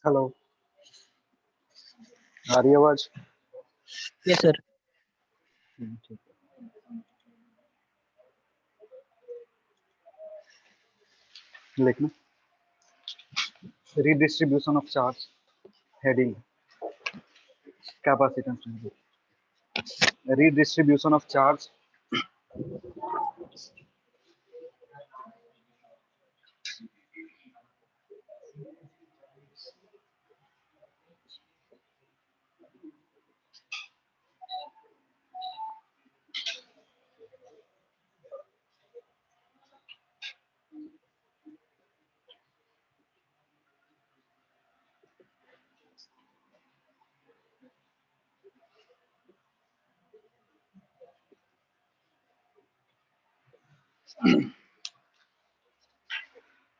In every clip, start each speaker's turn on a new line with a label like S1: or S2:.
S1: Hello. आ रही है आवाज?
S2: Yes sir.
S1: ठीक है, लिखना redistribution of charge heading capacitance redistribution of charge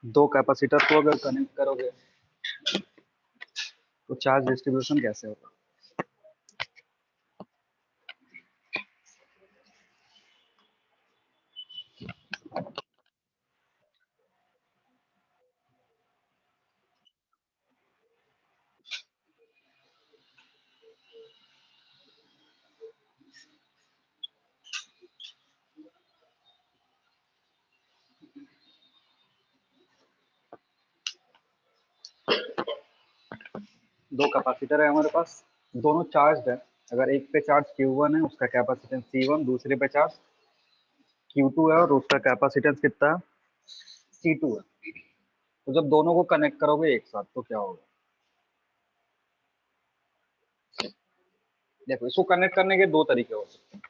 S1: दो कैपेसिटर को अगर कनेक्ट करोगे तो चार्ज डिस्ट्रीब्यूशन कैसे होगा? दो कैपेसिटर है हमारे पास, दोनों चार्ज है। अगर एक पे चार्ज Q1 है, उसका कैपेसिटेंस C1, दूसरे पे चार्ज Q2 है और उसका कैपेसिटेंस कितना है? C2 है। तो जब दोनों को कनेक्ट करोगे एक साथ तो क्या होगा? देखो, इसको कनेक्ट करने के दो तरीके हो सकते हैं।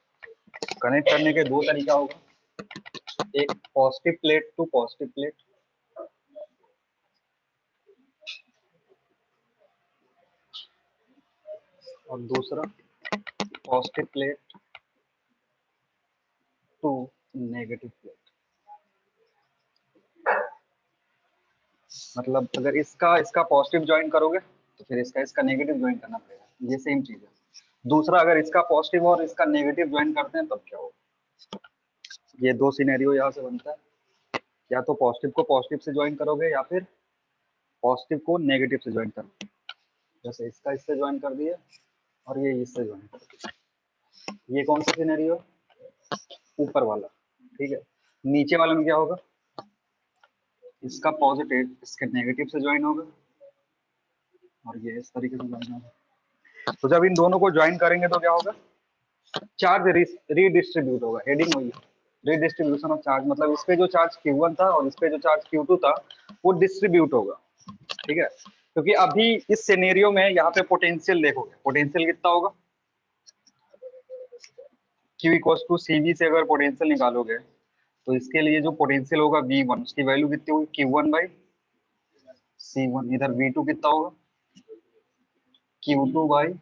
S1: कनेक्ट करने के दो तरीका होगा, एक positive plate to positive plate, और दूसरा positive plate to negative plate. मतलब अगर इसका इसका पॉजिटिव ज्वाइन करोगे तो फिर इसका इसका नेगेटिव ज्वाइन करना पड़ेगा, ये सेम चीज है। दूसरा, अगर इसका पॉजिटिव और इसका नेगेटिव ज्वाइन करते हैं तब क्या होगा? ये दो सिनेरियो यहाँ से बनता है, या तो पॉजिटिव को पॉजिटिव से ज्वाइन करोगे या फिर पॉजिटिव को नेगेटिव से ज्वाइन करोगे। जैसे इसका इससे ज्वाइन कर दिए और ये इससे ज्वाइन कर दिए। ये कौन सा सिनेरियो? ऊपर वाला, ठीक है। नीचे वाले में क्या होगा? इसका पॉजिटिव इसके नेगेटिव से ज्वाइन होगा और ये इस तरीके से ज्वाइन होगा। तो जब इन दोनों को ज्वाइन करेंगे तो क्या होगा? चार्ज रीडिस्ट्रीब्यूट होगा। हेडिंग वही है, रीडिस्ट्रीब्यूशन ऑफ चार्ज। मतलब इस पे जो चार्ज Q1 था और इस पे जो चार्ज Q2 था वो डिस्ट्रीब्यूट होगा, ठीक है। क्योंकि अभी इस सिनेरियो में यहाँ पे पोटेंशियल देखोगे, पोटेंशियल कितना होगा? Q इक्वल्स टू CV से अगर पोटेंशियल निकालोगे तो इसके लिए जो पोटेंशियल होगा V1, उसकी वैल्यू कितनी होगी? Q1 by C1। इधर V2 कितना होगा? Q2 by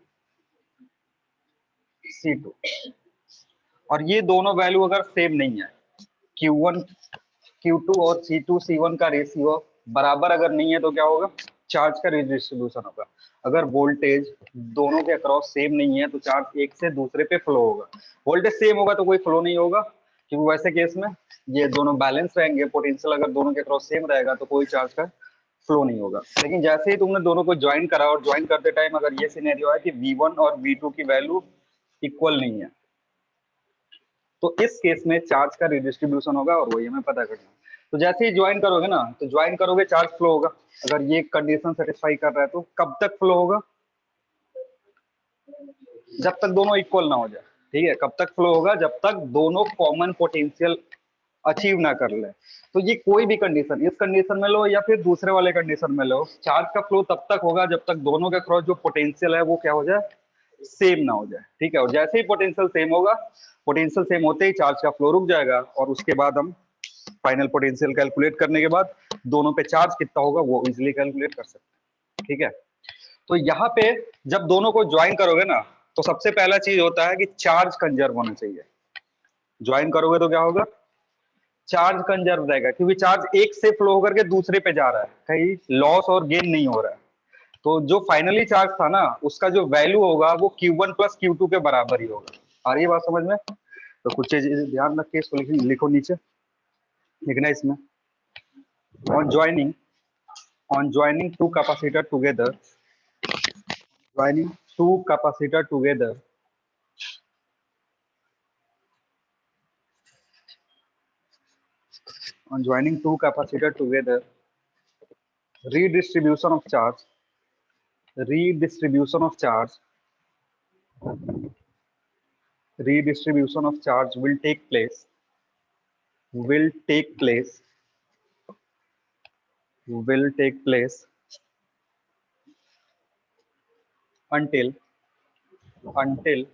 S1: C2। और ये दोनों वैल्यू अगर सेम नहीं है, Q1 Q2 और C2 C1 का रेशियो बराबर अगर नहीं है तो क्या होगा? चार्ज का रिडिस्ट्रीब्यूशन होगा। अगर वोल्टेज दोनों के अक्रॉस सेम नहीं है तो चार्ज एक से दूसरे पे फ्लो होगा। वोल्टेज सेम होगा तो कोई फ्लो नहीं होगा, क्योंकि वैसे केस में ये दोनों बैलेंस रहेंगे। पोटेंशियल अगर दोनों के अक्रॉस सेम रहेगा तो कोई चार्ज का फ्लो नहीं होगा। लेकिन जैसे ही तुमने दोनों को ज्वाइन करा और ज्वाइन करते टाइम अगर ये सिनेरियो है कि V1 और V2 की वैल्यू इक्वल नहीं है तो इस केस में चार्ज का रिडिस्ट्रीब्यूशन होगा और वही हमें पता करना है। तो जैसे ही ज्वाइन करोगे ना, तो ज्वाइन करोगे चार्ज फ्लो होगा। अगर ये कंडीशन सेटिस्फाई कर रहा है तो कब तक फ्लो होगा? जब तक दोनों इक्वल ना हो जाए, ठीक है। कब तक फ्लो होगा? जब तक दोनों कॉमन पोटेंशियल अचीव ना कर ले। तो ये कोई भी कंडीशन, इस कंडीशन में लो या फिर दूसरे वाले कंडीशन में लो, चार्ज का फ्लो तब तक होगा जब तक दोनों के क्रॉस जो पोटेंशियल है वो क्या हो जाए? सेम ना हो जाए, ठीक है। और जैसे ही पोटेंशियल सेम होगा, पोटेंशियल सेम होते ही चार्ज का फ्लो रुक जाएगा और उसके बाद हम फाइनल पोटेंशियल कैलकुलेट करने के बाद दोनों पे चार्ज कितना होगा वो इजीली कैलकुलेट कर सकते हैं, ठीक है। तो यहाँ पे जब दोनों को ज्वाइन करोगे ना तो सबसे पहला चीज होता है कि चार्ज कंजर्व होना चाहिए। ज्वाइन करोगे तो क्या होगा? चार्ज कंजर्व रहेगा, क्योंकि चार्ज एक से फ्लो होकर के दूसरे पे जा रहा है, कहीं लॉस और गेन नहीं हो रहा है। तो जो फाइनली चार्ज था ना उसका जो वैल्यू होगा वो Q1 प्लस Q2 के बराबर ही होगा। आ रही है बात समझ में? तो कुछ चीज ध्यान रख के इसको लिखो नीचे, लिखना इसमें। On joining On joining two capacitor together, joining two capacitor together, on joining two capacitor together, redistribution of charge, redistribution of charge, redistribution of charge will take place, will take place, will take place until until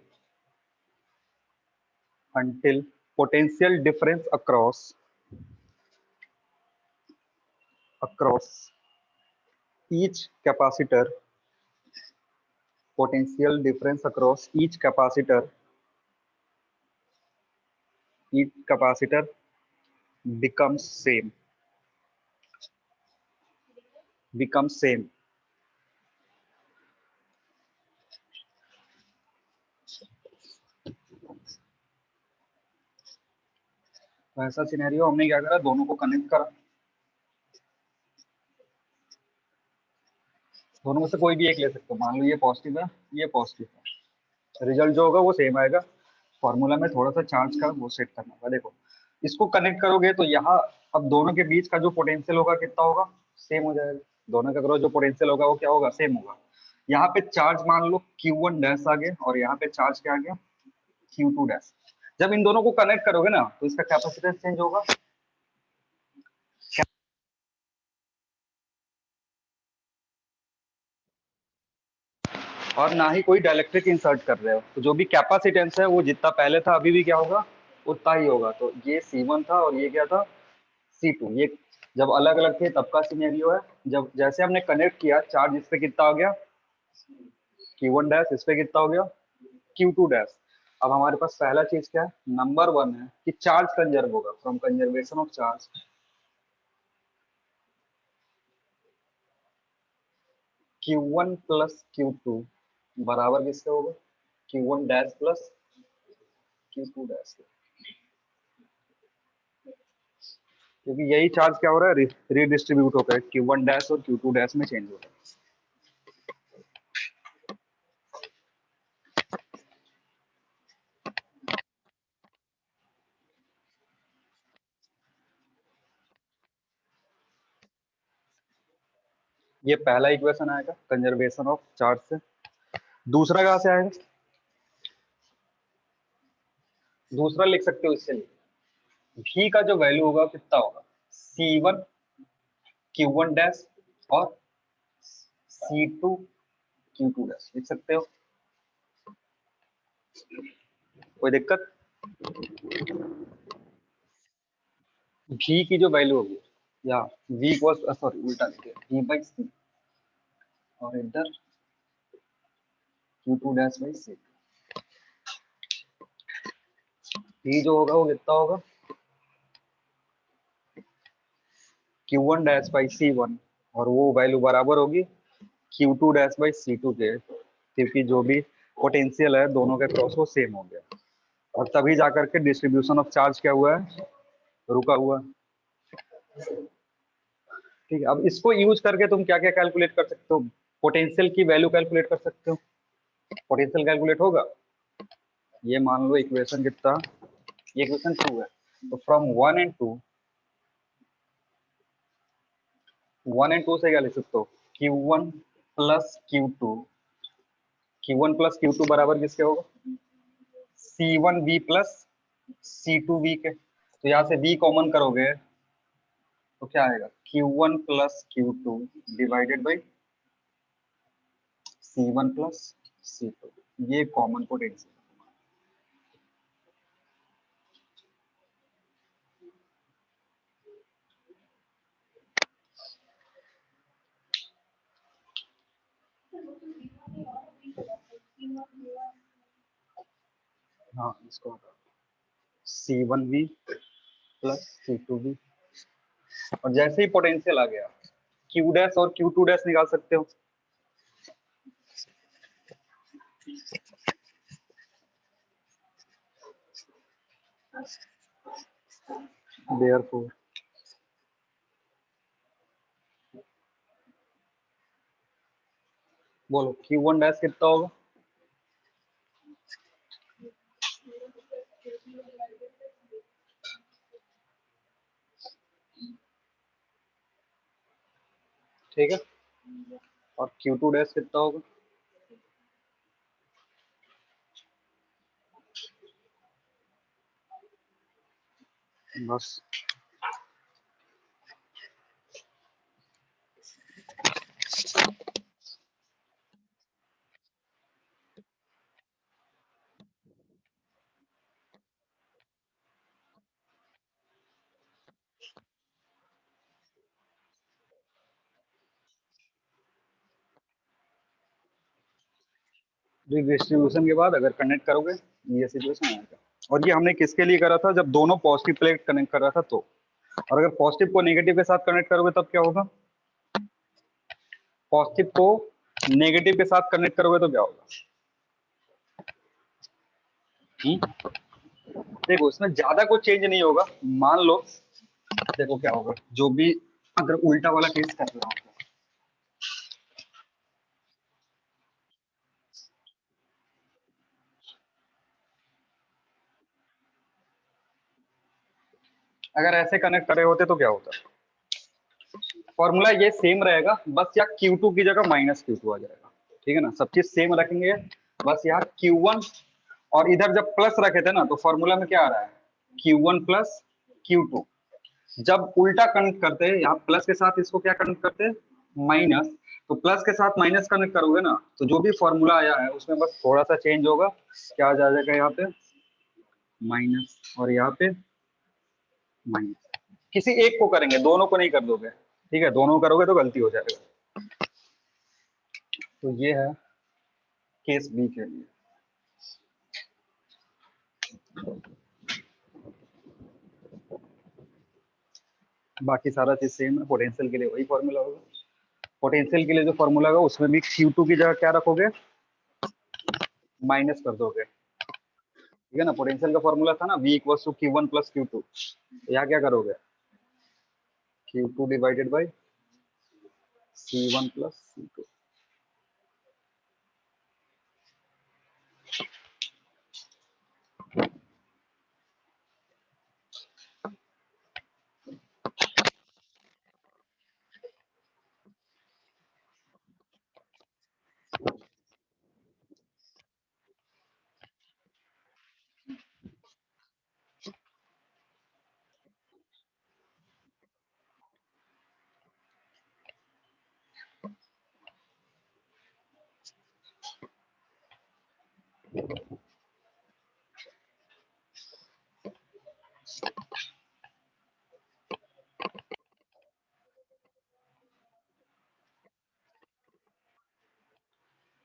S1: until potential difference across each capacitor, potential difference across each capacitor becomes same. तो ऐसा scenario हमने क्या करा, दोनों को connect करा, दोनों में से कोई भी एक ले सकते हो, मान लो ये पॉजिटिव है, ये पॉजिटिव है, रिजल्ट जो होगा वो सेम आएगा। फॉर्मूला में थोड़ा सा चार्ज का वो सेट करना होगा। देखो इसको कनेक्ट करोगे तो यहाँ अब दोनों के बीच का जो पोटेंशियल होगा कितना होगा, सेम हो जाएगा। दोनों के जो पोटेंशियल होगा वो क्या होगा, सेम होगा। यहाँ पे चार्ज मान लो Q1 डैश आ गया और यहाँ पे चार्ज क्या आ गया, Q2 डैश। जब इन दोनों को कनेक्ट करोगे ना तो इसका कैपेसिटेंस चेंज होगा, और ना ही कोई डाइलेक्ट्रिक इंसर्ट कर रहे हो, तो जो भी कैपेसिटेंस है वो जितना पहले था अभी भी क्या होगा, उतना ही होगा। तो ये C1 था और ये क्या था, C2। ये जब अलग अलग थे तब का सिनेरियो है। जब जैसे हमने कनेक्ट किया, चार्ज इस पे कितना हो गया, Q1 डैश, इस पे कितना हो गया, Q2 डैश। अब हमारे पास पहला चीज क्या है, नंबर 1 है कि चार्ज कंजर्व होगा, from conservation of charge Q1 plus Q2 बराबर किसके होगा, Q1 dash plus Q2 dash. क्योंकि यही चार्ज क्या हो रहा है, रीडिस्ट्रीब्यूट होकर Q1 डैश और Q2 डैश में चेंज हो रहा है। ये पहला इक्वेशन आएगा कंजर्वेशन ऑफ चार्ज से। दूसरा कहां से आएगा, दूसरा लिख सकते हो इससे, V का जो वैल्यू होगा कितना होगा, C1 Q1 डैश और C2 Q2 डैश लिख सकते हो, कोई दिक्कत। V की जो वैल्यू होगी, या V इक्वल, सॉरी उल्टा लिखे, V बाई C और इधर Q2 dash by C। V जो होगा वो कितना होगा, Q1 डैश बाई C1 और वो वैल्यू बराबर होगी Q2 डैश बाई C2 के, क्योंकि जो भी पोटेंशियल है दोनों के क्रॉस वो सेम हो गया, और तभी जाकर के डिस्ट्रीब्यूशन ऑफ चार्ज क्या हुआ है, रुका हुआ। ठीक है, अब इसको यूज करके तुम क्या क्या कैलकुलेट कर सकते हो, पोटेंशियल की वैल्यू कैलकुलेट कर सकते हो। पोटेंशियल कैलकुलेट होगा, ये मान लो इक्वेशन कितना, ये इक्वेशन 2 है, तो फ्रॉम 1 एंड 2 से क्या लिख सकते हो, Q1 plus Q2, Q1 plus Q2 बराबर किसके होगा, C1V प्लस C2V के। तो यहाँ से V कॉमन करोगे तो क्या आएगा, Q1 plus Q2 divided by C1 plus C2, ये कॉमन पोटेंशियल। हाँ इसको C1V प्लस C2V, और जैसे ही पोटेंशियल आ गया Q डैश और Q2 डैश निकाल सकते हो। Therefore बोलो Q1 डैश कितना होगा? ठीक है, और Q2 डैश कितना होगा? बस डिस्ट्रीब्यूशन के बाद अगर कनेक्ट करोगे ये सिचुएशन आएगा। और ये हमने किसके लिए करा था? जब दोनों पॉजिटिव प्लेट कनेक्ट कर रहा था तो। और अगर पॉजिटिव को नेगेटिव के साथ कनेक्ट करोगे तब क्या होगा? पॉजिटिव को नेगेटिव के साथ कनेक्ट करोगे तो क्या होगा? देखो इसमें ज्यादा कुछ चेंज नहीं होगा। मान लो, देखो क्या होगा, जो भी अगर उल्टा वाला केस कर रहा हूँ, अगर ऐसे कनेक्ट करे होते तो क्या होता? फॉर्मूला ये सेम रहेगा, बस यहाँ Q2 की जगह -Q2 आ जाएगा। ठीक है ना, सब चीज सेम रखेंगे, बस यहाँ Q1 और इधर जब प्लस रखे थे ना तो फॉर्मूला में क्या आ रहा है? Q1 plus Q2। जब उल्टा कनेक्ट करते हैं, यहाँ प्लस के साथ इसको क्या कनेक्ट करते हैं? माइनस। तो प्लस के साथ माइनस कनेक्ट करोगे ना तो जो भी फॉर्मूला आया है उसमें बस थोड़ा सा चेंज होगा। क्या आ जाएगा यहाँ पे? माइनस, और यहाँ पे माइनस। किसी एक को करेंगे, दोनों को नहीं कर दोगे। ठीक है, दोनों करोगे तो गलती हो जाएगा। तो ये है केस बी के लिए। बाकी सारा चीज सेम है। पोटेंशियल के लिए वही फॉर्मूला होगा। पोटेंशियल के लिए जो फॉर्मूला होगा उसमें भी Q2 की जगह क्या रखोगे? माइनस कर दोगे। ठीक है ना, पोटेंशियल का फॉर्मूला था ना V equals to Q1 plus Q2। यहाँ क्या करोगे? Q2 divided by C1 plus C2।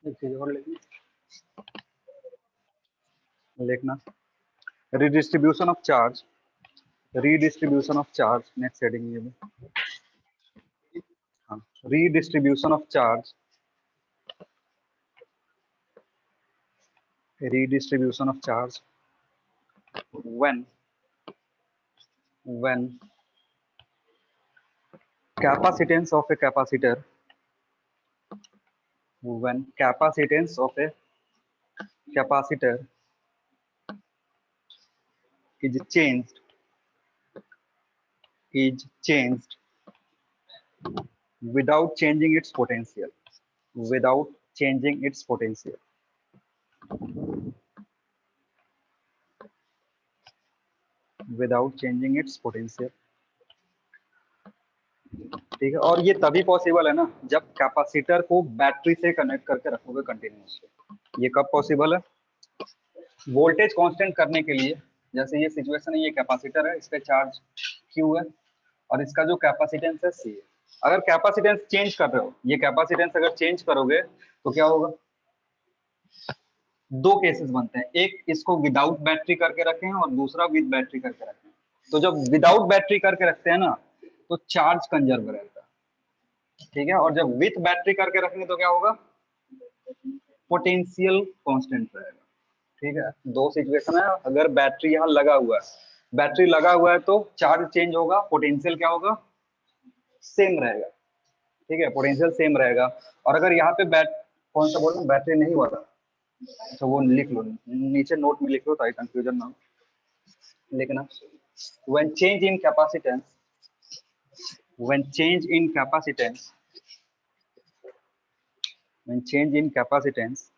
S1: एक चीज और लिखना, redistribution of charge. Redistribution of charge next heading ये भी। हाँ, redistribution of charge, redistribution of charge when capacitance of a capacitor, when capacitance of a capacitor is changed without changing its potential, without changing its potential, without changing its potential। ठीक है, और ये तभी possible है ना जब capacitor को battery से कनेक्ट करके रखोगे कंटिन्यूसली। ये कब पॉसिबल है? वोल्टेज कांस्टेंट करने के लिए। जैसे ये सिचुएशन है, ये कैपेसिटर है, इस पे चार्ज Q है और इसका जो कैपेसिटेंस है C है। अगर कैपेसिटेंस चेंज कर रहे हो, ये कैपेसिटेंस अगर चेंज करोगे तो क्या होगा? दो केसेस बनते हैं, एक इसको विदाउट बैटरी करके रखें और दूसरा विद बैटरी करके रखें। तो जब विदाउट बैटरी करके रखते हैं ना तो चार्ज कंजर्व रहता है। ठीक है, और जब विथ बैटरी करके रखेंगे तो क्या होगा? पोटेंशियल कांस्टेंट रहेगा। ठीक है, दो सिचुएशन है। अगर बैटरी यहाँ लगा हुआ है, बैटरी लगा हुआ है तो चार्ज चेंज होगा, पोटेंशियल क्या होगा? सेम रहेगा। ठीक है, पोटेंशियल सेम रहेगा। और अगर यहाँ पे कौन सा बोल रहा हूँ, बैटरी नहीं हुआ था। अच्छा वो लिख लो, नीचे नोट में लिख लो ताकि कंफ्यूजन ना हो। लिखना when change in capacitance, when change in capacitance, when change in capacitance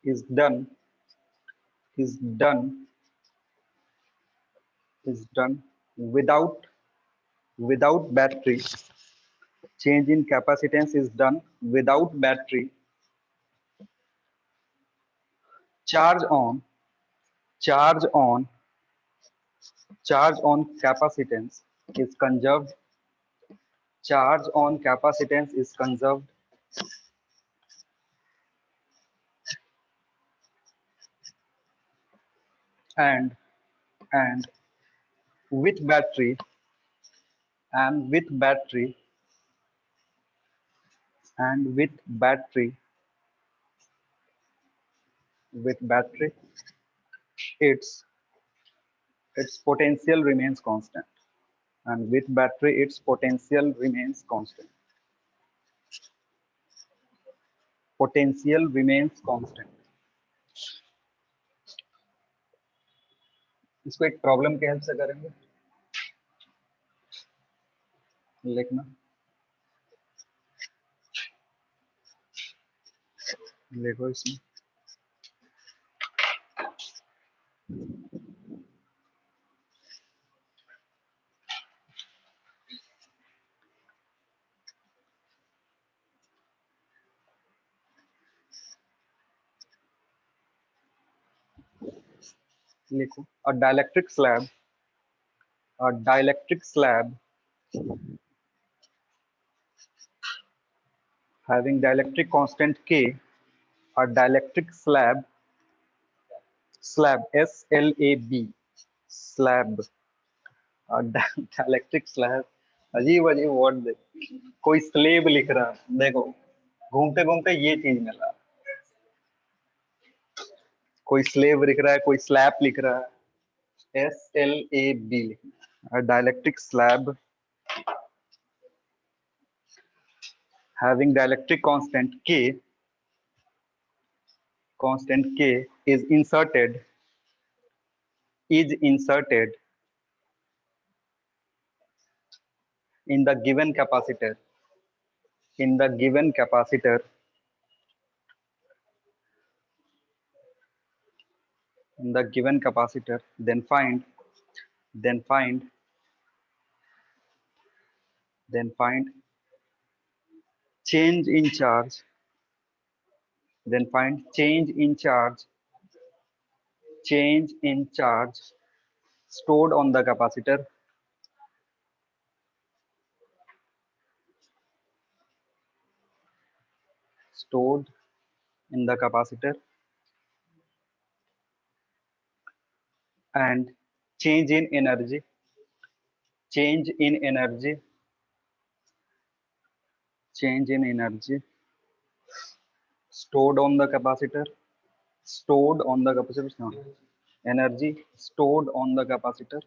S1: is done, is done, is done without battery. Change in capacitance is done without battery. Charge on, charge on, charge on capacitance is conserved. Charge on capacitance is conserved. And and with battery, and with battery, and with battery, with battery, its potential remains constant. And with battery, its potential remains constant. Potential remains constant. इसको एक problem के help से करेंगे, लिखना, लिखो इसमें। लिखो a dielectric slab, a dielectric slab having dielectric constant K, a dielectric slab, slab SLAB, slab, a dielectric slab, अजीब अजीब वर्ड दे, कोई स्लेब लिख रहा है, देखो घूमते घूमते ये चीज मिला, कोई स्लेब लिख रहा है, कोई स्लैब लिख रहा है, SLAB लिखना, a dielectric slab having dielectric constant K is inserted in the given capacitor, in the given capacitor, in the given capacitor, then find change in charge, then find change in charge stored on the capacitor, stored in the capacitor, and change in energy, change in energy, change in energy stored on the capacitor, stored on the capacitor, no, energy stored on the capacitor,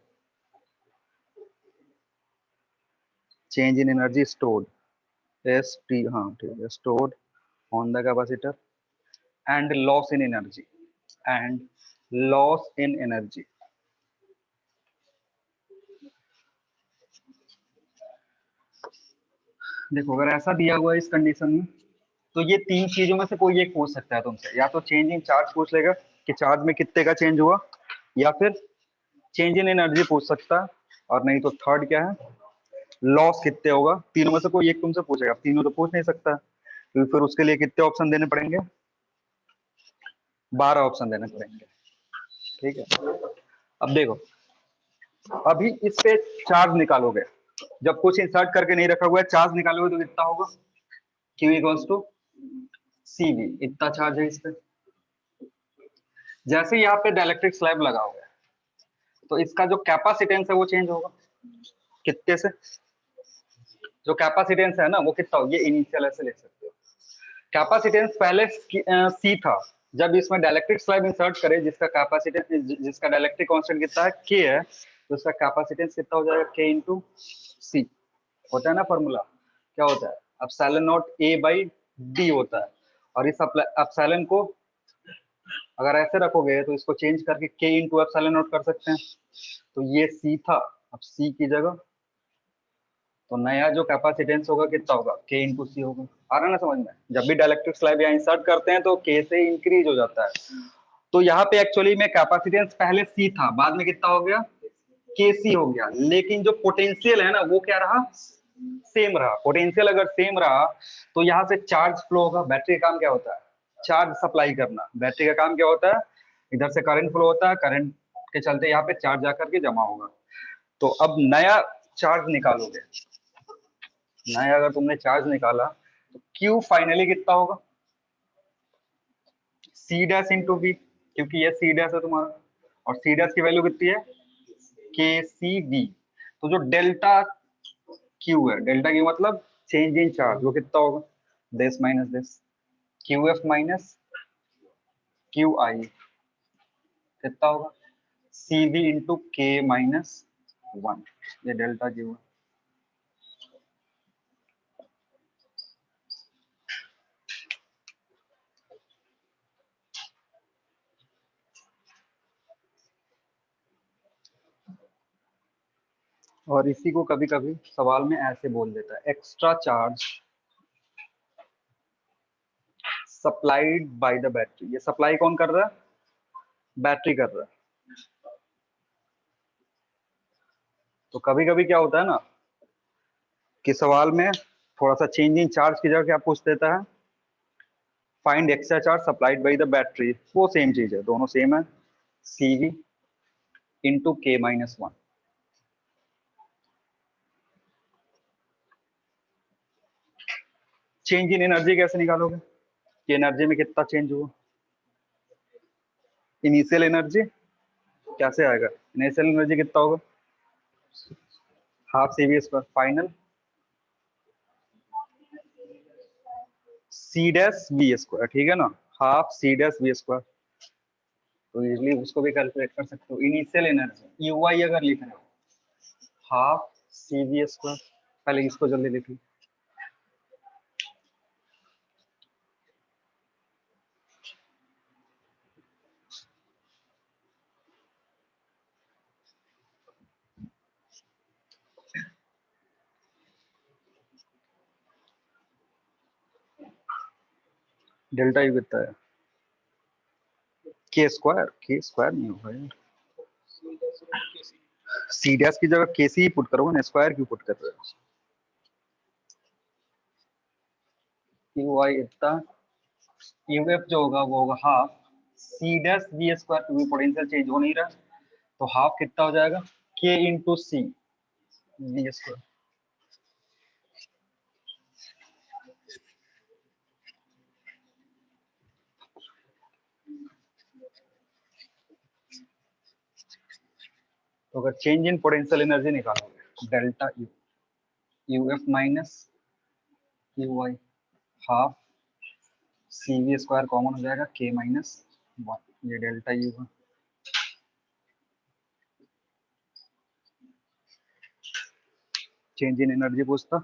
S1: change in energy stored, ST, हाँ ठीक है, stored on the capacitor, and loss in energy, and loss in energy. देखो अगर ऐसा दिया हुआ है इस कंडीशन में, तो ये तीन चीजों में से कोई एक पूछ सकता है तुमसे, या तो चेंज इन चार्ज पूछ लेगा कि चार्ज में कितने का चेंज हुआ, या फिर चेंज इन एनर्जी पूछ सकता है, और नहीं तो थर्ड क्या है, लॉस कितने होगा। तीनों में से कोई एक तुमसे पूछेगा, तीनों तो पूछ नहीं सकता, तो फिर उसके लिए कितने ऑप्शन देने पड़ेंगे, 12 ऑप्शन देने पड़ेंगे, ठीक है। अब देखो, अभी इस पे चार्ज निकालोगे, जब कुछ इंसर्ट करके नहीं रखा हुआ है, चार्ज निकालोगे तो कितना होगा, Q इक्वल्स टू CV, इतना चार्ज है इस पे। जैसे यहाँ पे डाइलेक्ट्रिक स्लैब लगा हुआ है, तो इसका जो कैपेसिटेंस है वो चेंज होगा, कितने से, जो कैपेसिटेंस है ना वो कितना होगा, ये इनिशियल ऐसे लिख सकते हो, कैपेसिटेंस पहले C था, जब इसमें डाइलेक्ट्रिक स्लैब इंसर्ट करे जिसका कैपेसिटेंस, जिसका डाइलेक्ट्रिक कांस्टेंट कितना है K है, तो उसका कैपेसिटेंस कितना हो जाएगा, K इंटू C, होता है ना फॉर्मूला, क्या होता है epsilon naught A by D होता है, और इस एप्सिलॉन को अगर ऐसे रखोगे तो इसको चेंज करके के इंटू एप्सिलॉन नॉट कर सकते हैं। तो ये सी था, अब सी की जगह तो नया जो कैपेसिटेंस होगा कितना होगा, के इंटू सी होगा। आ रहा है ना समझ में? जब भी डाइलेक्ट्रिक स्लैब यहाँ इंसर्ट करते हैं तो के से इंक्रीज हो जाता है। तो यहाँ पे एक्चुअली में कैपेसिटेंस पहले सी था, बाद में कितना हो गया, के सी हो गया, लेकिन जो पोटेंशियल है ना वो क्या रहा, सेम रहा। पोटेंशियल अगर सेम रहा तो यहाँ से चार्ज फ्लो होगा। बैटरी का काम क्या होता है, चार्ज सप्लाई करना। बैटरी का काम क्या होता है, इधर से करंट फ्लो होता है, करंट के चलते यहाँ पे चार्ज जाकर के जमा होगा। तो अब नया चार्ज निकालोगे, नया अगर तुमने चार्ज निकाला तो Q फाइनली कितना होगा, सी डैश इंटू वी, क्योंकि ये सी डैश है तुम्हारा, और सी डैश की वैल्यू कितनी है, के सी वी। तो जो डेल्टा क्यू है, डेल्टा क्यू मतलब चेंज इन चार्ज, वो कितना होगा, this minus this, Q F minus Q I, कितना होगा, सी वी इंटू के माइनस 1, ये डेल्टा क्यू है। और इसी को कभी कभी सवाल में ऐसे बोल देता है, extra charge supplied by the battery. ये सप्लाई कौन कर रहा है, बैटरी कर रहा है। तो कभी कभी क्या होता है ना कि सवाल में थोड़ा सा चेंज इन चार्ज की जगह क्या पूछ देता है, find extra charge supplied by the battery. वो सेम चीज है, दोनों सेम है, सी वी इंटू के माइनस 1। चेंज इन एनर्जी कैसे निकालोगे, कि एनर्जी में कितना चेंज हुआ, इनिशियल एनर्जी कैसे आएगा, इनिशियल एनर्जी कितना होगा, half C V square, final C dash V square, ठीक है ना, half C dash V square. तो इजीली उसको भी कैलकुलेट कर सकते हो। इनिशियल एनर्जी यू आई अगर लिख रहे हो, हाफ सी वी स्क्वायर, पहले इसको जल्दी लिख लो, डेल्टा यू कितना है, के स्क्वायर नहीं होगा यार, सी डैश की जगह के सी पुट करोगे ना, स्क्वायर क्यों पुट कर रहे हो। यू आई इतना, यू एफ जो होगा वो होगा half C dash V square, क्योंकि पोटेंशियल चेंज हो नहीं रहा, तो हाफ कितना हो जाएगा, के इंटू सी वी स्क्वायर। तो अगर चेंज इन पोटेंशियल एनर्जी निकालोगे, delta U, U F minus U I, half C V square common हो जाएगा, के माइनस 1, ये डेल्टा यू है। चेंज इन एनर्जी पूछता,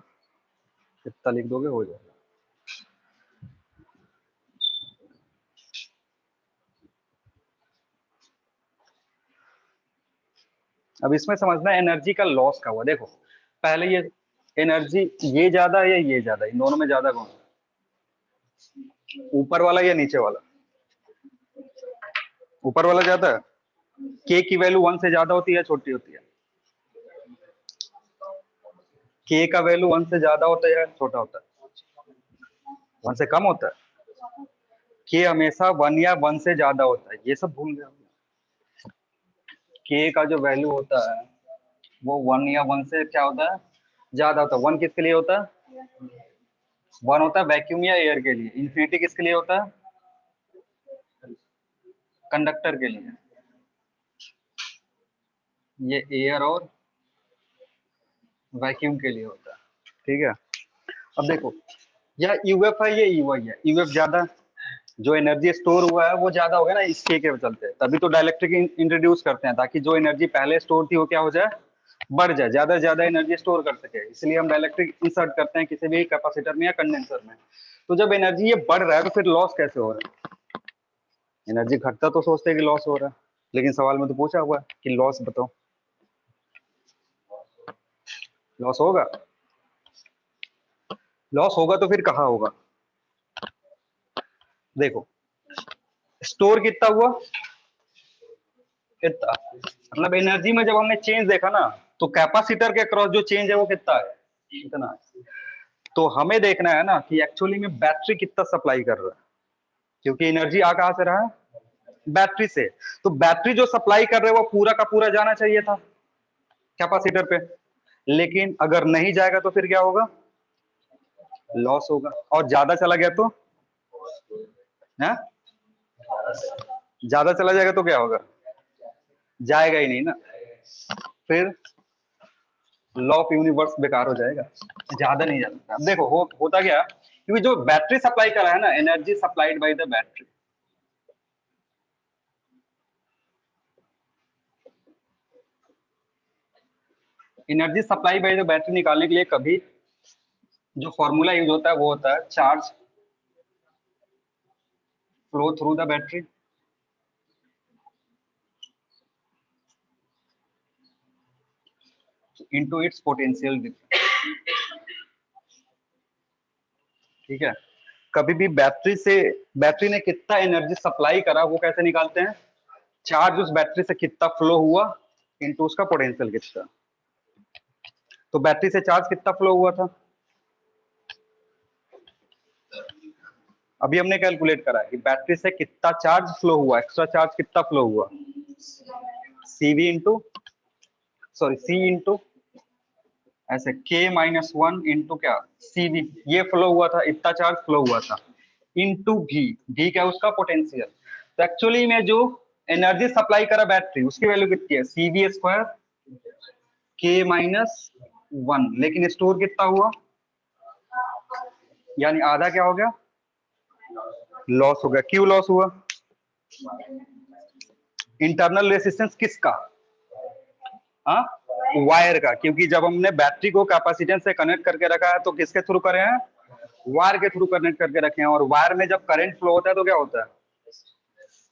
S1: कितना लिख दोगे हो जाएगा। अब इसमें समझना एनर्जी का लॉस का हुआ। देखो पहले ये एनर्जी ये ज्यादा है या ये ज्यादा, इन दोनों में ज्यादा कौन, ऊपर वाला या नीचे वाला, ऊपर वाला ज्यादा है। के की वैल्यू 1 से ज्यादा होती है, छोटी होती है, के का वैल्यू 1 से ज्यादा होता है या छोटा होता है, 1 से कम होता है। के हमेशा 1 या 1 से ज्यादा होता है, ये सब भूल गए। के का जो वैल्यू होता है वो 1 या 1 से क्या होता है, ज्यादा होता है। 1 किसके लिए होता है, 1 होता है वैक्यूम या एयर के लिए, इन्फिनिटी किसके लिए होता है, कंडक्टर के लिए, ये एयर और वैक्यूम के लिए होता है, ठीक है। अब देखो यह यूएफ है, ये यूआई है, यूएफ ज्यादा, जो एनर्जी स्टोर हुआ है वो ज्यादा हो गया ना इसके चलते, तभी तो डाइलेक्ट्रिक इंट्रोड्यूस करते हैं, ताकि जो एनर्जी पहले स्टोर थी वो क्या हो जाए, बढ़ जाए, ज्यादा से ज्यादा एनर्जी स्टोर कर सके, इसलिए हम डाइलेक्ट्रिक इंसर्ट करते हैं किसी भी कैपेसिटर में या कंडेंसर में। तो जब एनर्जी ये बढ़ रहा है तो फिर लॉस कैसे हो रहा है? एनर्जी घटता तो सोचते हैं कि लॉस हो रहा है, लेकिन सवाल में तो पूछा हुआ है कि लॉस बताओ, लॉस होगा? लॉस होगा तो फिर कहाँ होगा? देखो, स्टोर कितना हुआ, कितना, मतलब एनर्जी में जब हमने चेंज देखा ना, तो कैपेसिटर के क्रॉस जो चेंज है वो कितना है, इतना है। तो हमें देखना है ना कि एक्चुअली में बैटरी कितना सप्लाई कर रहा है, क्योंकि एनर्जी आ कहां से रहा है, बैटरी से। तो बैटरी जो सप्लाई कर रहे हैं वो पूरा का पूरा जाना चाहिए था कैपेसिटर पे, लेकिन अगर नहीं जाएगा तो फिर क्या होगा, लॉस होगा। और ज्यादा चला गया तो है, ज्यादा चला जाएगा तो क्या होगा, जाएगा ही नहीं ना, फिर लॉ ऑफ यूनिवर्स बेकार हो जाएगा, ज्यादा नहीं जाता। अब देखो होता क्या, क्योंकि जो बैटरी सप्लाई कर रहा है ना, energy supplied by the battery, energy supply by the battery निकालने के लिए कभी जो फॉर्मूला यूज होता है वो होता है charge flow through the battery into its potential difference. ठीक है, कभी भी बैटरी से, बैटरी ने कितना एनर्जी सप्लाई करा वो कैसे निकालते हैं, चार्ज उस बैटरी से कितना फ्लो हुआ इनटू उसका पोटेंशियल कितना। तो बैटरी से चार्ज कितना फ्लो हुआ था, अभी हमने कैलकुलेट करा है कि बैटरी से कितना चार्ज फ्लो हुआ, एक्स्ट्रा चार्ज कितना फ्लो हुआ, CV into, sorry C into ऐसे के माइनस वन इंटू क्या, सीवी, ये फ्लो हुआ था, इतना चार्ज फ्लो हुआ था, इंटू भी, भी क्या उसका पोटेंशियल। तो एक्चुअली में जो एनर्जी सप्लाई करा बैटरी उसकी वैल्यू कितनी है, सीवी स्क्वायर के माइनस वन, लेकिन स्टोर कितना हुआ, यानी आधा क्या हो गया, लॉस हो गया। क्यों लॉस हुआ, इंटरनल रेसिस्टेंस किसका, हाँ, वायर का, क्योंकि जब हमने बैटरी को कैपेसिटेंस से कनेक्ट करके रखा है तो किसके थ्रू करे हैं, वायर के थ्रू कनेक्ट करके रखे हैं। और वायर में जब करंट फ्लो होता है तो क्या होता है,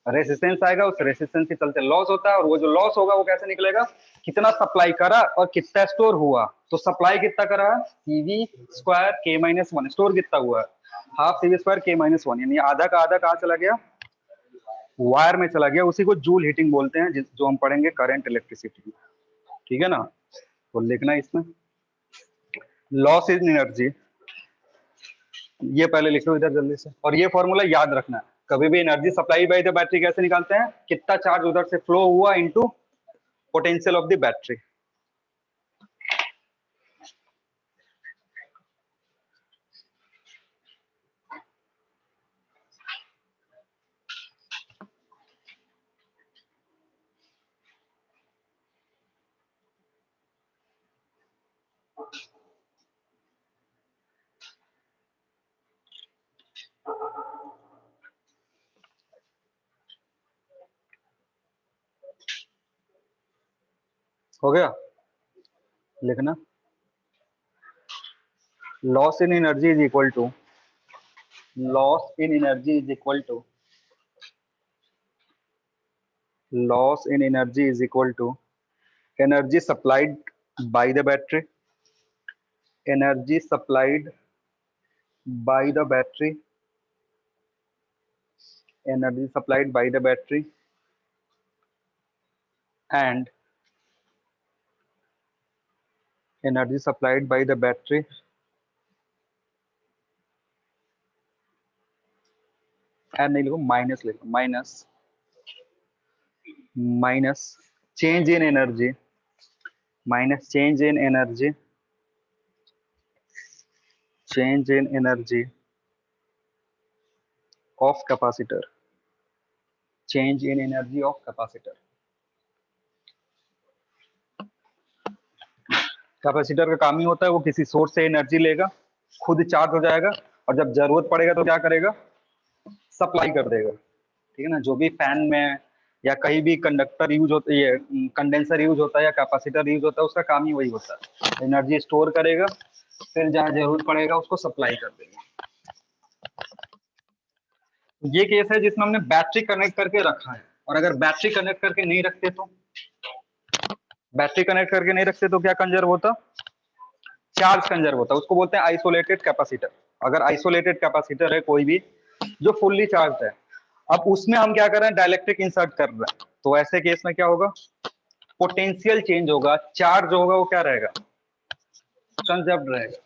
S1: रेसिस्टेंस आएगा, उस रेसिस्टेंस के चलते लॉस होता है। और वो जो लॉस होगा वो कैसे निकलेगा, कितना सप्लाई करा और कितना स्टोर हुआ। तो सप्लाई कितना करा है, सीवी स्क्वायर के माइनस वन, स्टोर कितना हुआ है, हाफ सीवी स्क्वायर के माइनस वन, यानी आधा का आधा कहाँ चला गया, वायर में चला गया। उसी को जूल हीटिंग बोलते हैं, जो हम पढ़ेंगे करंट इलेक्ट्रिसिटी। ठीक है ना, तो लिखना है इसमें लॉस इन एनर्जी, ये पहले लिखो इधर जल्दी से। और ये फॉर्मूला याद रखना है, कभी भी energy supply by the battery कैसे निकालते हैं, कितना चार्ज उधर से फ्लो हुआ into potential of the battery. हो गया, लिखना loss in energy is equal to, loss in energy is equal to, loss in energy is equal to energy supplied by the battery, energy supplied by the battery, energy supplied by the battery and energy supplied by the battery and नहीं लिखो, minus लिखो, minus minus change in energy, minus change in energy, change in energy of capacitor, change in energy of capacitor. Capacitor का काम ही होता है वो किसी source से एनर्जी लेगा, खुद चार्ज हो जाएगा, और जब जरूरत पड़ेगा तो क्या करेगा, सप्लाई कर देगा। ठीक है ना, जो भी फैन में या कहीं भी कंडक्टर यूज होता है, ये कंडेंसर यूज होता है या कैपेसिटर यूज होता है, उसका काम ही वही होता है, एनर्जी स्टोर करेगा, फिर जहाँ जरूरत पड़ेगा उसको सप्लाई कर देगा। ये केस है जिसमें हमने बैटरी कनेक्ट करके रखा है, और अगर बैटरी कनेक्ट करके नहीं रखते तो, बैटरी कनेक्ट करके नहीं रखते तो क्या कंजर्व होता, चार्ज कंजर्व होता है, उसको बोलते हैं आइसोलेटेड कैपेसिटर। अगर आइसोलेटेड कैपेसिटर है कोई भी जो फुल्ली चार्ज है, अब उसमें हम क्या कर रहे हैं, डाइलेक्ट्रिक इंसर्ट कर रहे हैं, तो ऐसे केस में क्या होगा, पोटेंशियल चेंज होगा, चार्ज होगा वो क्या रहेगा, कंजर्व रहेगा।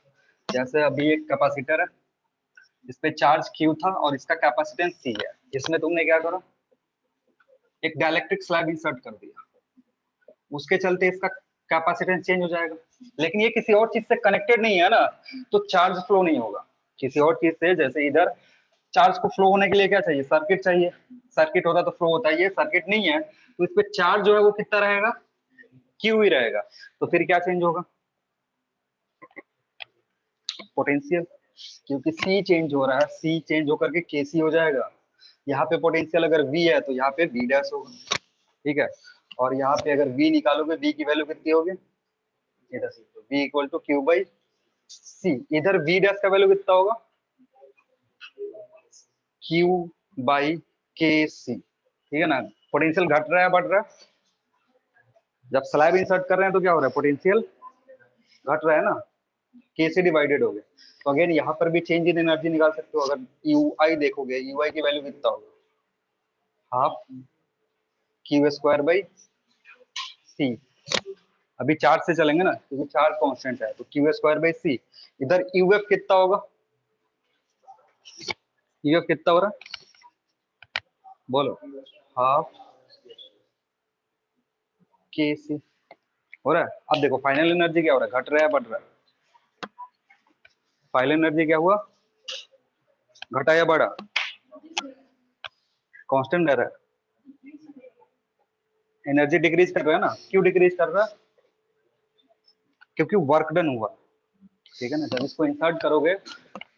S1: जैसे अभी एक कैपेसिटर है, इस पे चार्ज Q था और इसका कैपेसिटेंस C है, इसमें तुमने क्या करा, एक डाइलेक्ट्रिक स्लैब इंसर्ट कर दिया, उसके चलते इसका कैपेसिटेंस चेंज हो जाएगा। लेकिन ये किसी और चीज से कनेक्टेड नहीं है ना, तो चार्ज फ्लो नहीं होगा किसी और चीज से। जैसे इधर चार्ज को फ्लो होने के लिए क्या चाहिए, सर्किट चाहिए, सर्किट होता तो फ्लो होता है, ये सर्किट नहीं है, तो इस पे चार्ज जो है वो कितना रहेगा, क्यू ही रहेगा, तो फिर क्या चेंज होगा, पोटेंशियल, क्योंकि सी चेंज हो रहा है, सी चेंज होकर के केसी हो जाएगा। यहाँ पे पोटेंशियल अगर वी है तो यहाँ पे वी डैश होगा, ठीक है, और यहाँ पे अगर वी निकालोगे, वी की वैल्यू कितनी होगी, इधर V equal to Q by C, इधर वी डैश का वैल्यू कितना होगा, क्यू बाई के सी, ठीक है ना। पोटेंशियल घट रहा है बढ़ रहा है, जब स्लैब इंसर्ट कर रहे हैं तो क्या हो रहा है, पोटेंशियल घट रहा है ना, के से डिवाइडेड हो गया। तो अगेन यहाँ पर भी चेंज इन एनर्जी निकाल सकते हो, अगर यू आई देखोगे, यू आई की वैल्यू कितना होगा, हाफ क्यू स्क्वायर बाई सी। अभी चार्ज से चलेंगे ना, क्योंकि चार्ज कांस्टेंट है, तो क्यू स्क्वायर बाई सी, इधर यू एफ कितना होगा, यू एफ कितना हो रहा है, बोलो, हाफ के सी हो रहा है। अब देखो फाइनल एनर्जी क्या हो रहा है, घट रहा है बढ़ रहा है, फाइनल एनर्जी क्या हुआ, घटा या बढ़ा, कांस्टेंट रह रहा है, एनर्जी डिक्रीज कर रहा है ना, क्यों डिक्रीज कर रहा है, क्योंकि वर्क डन हुआ, ठीक है ना। जब इसको इंसर्ट करोगे,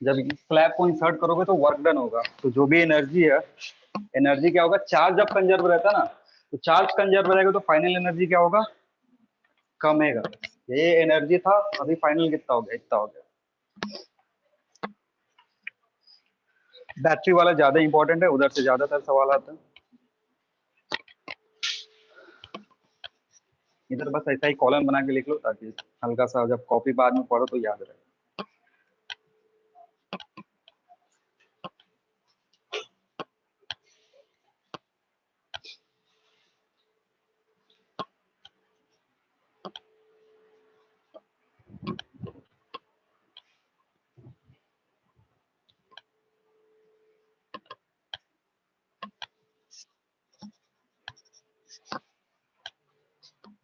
S1: जब स्लैब को इंसर्ट करोगे तो वर्क डन होगा, तो जो भी एनर्जी है, एनर्जी क्या होगा, चार्ज जब कंजर्व रहता है ना, तो चार्ज कंजर्व रहेगा तो फाइनल एनर्जी क्या होगा, कमेगा। ये एनर्जी था, अभी फाइनल कितना हो गया, इतना हो गया। बैटरी वाला ज्यादा इंपॉर्टेंट है, उधर से ज्यादातर सवाल आते हैं, इधर बस ऐसा ही कॉलम बना के लिख लो, ताकि हल्का सा जब कॉपी बाद में पढ़ो तो याद रहे।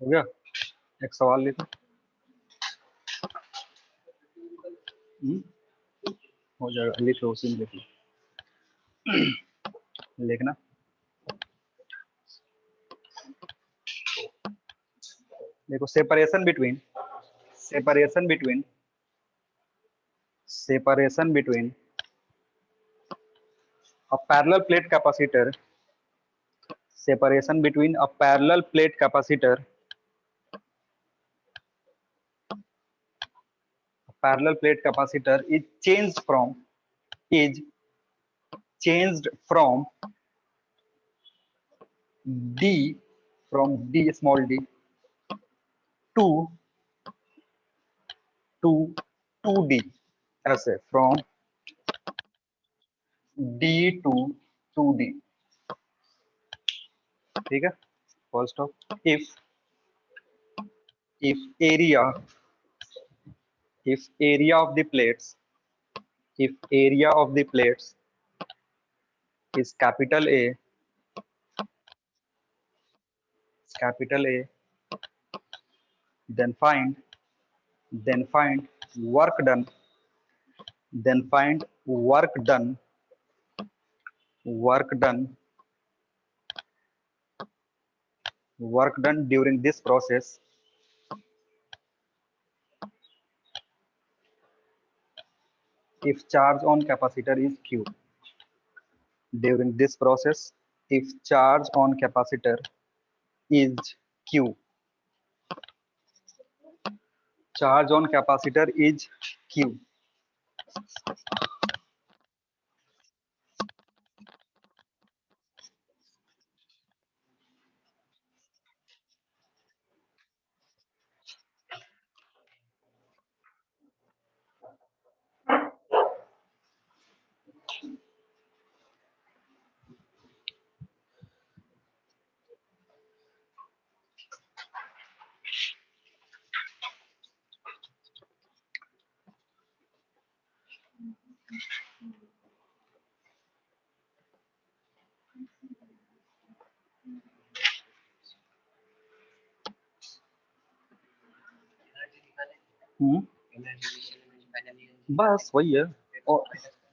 S1: हो गया, एक सवाल लिखो। हो जाएगा, लिख लो, उसी में लिख लो, लिखना। देखो separation between, separation between, separation between a parallel plate capacitor, separation between a parallel plate capacitor, a parallel plate capacitor is changed from, is changed from D, from D small d to to 2D, ऐसे from D to 2D, ठीक है। First of, if area, if area of the plates, if area of the plates is capital A, capital A, then find, then find work done, then find work done, work done, work done during this process, if charge on capacitor is Q, during this process, if charge on capacitor is q, charge on capacitor is q, बस वही है। और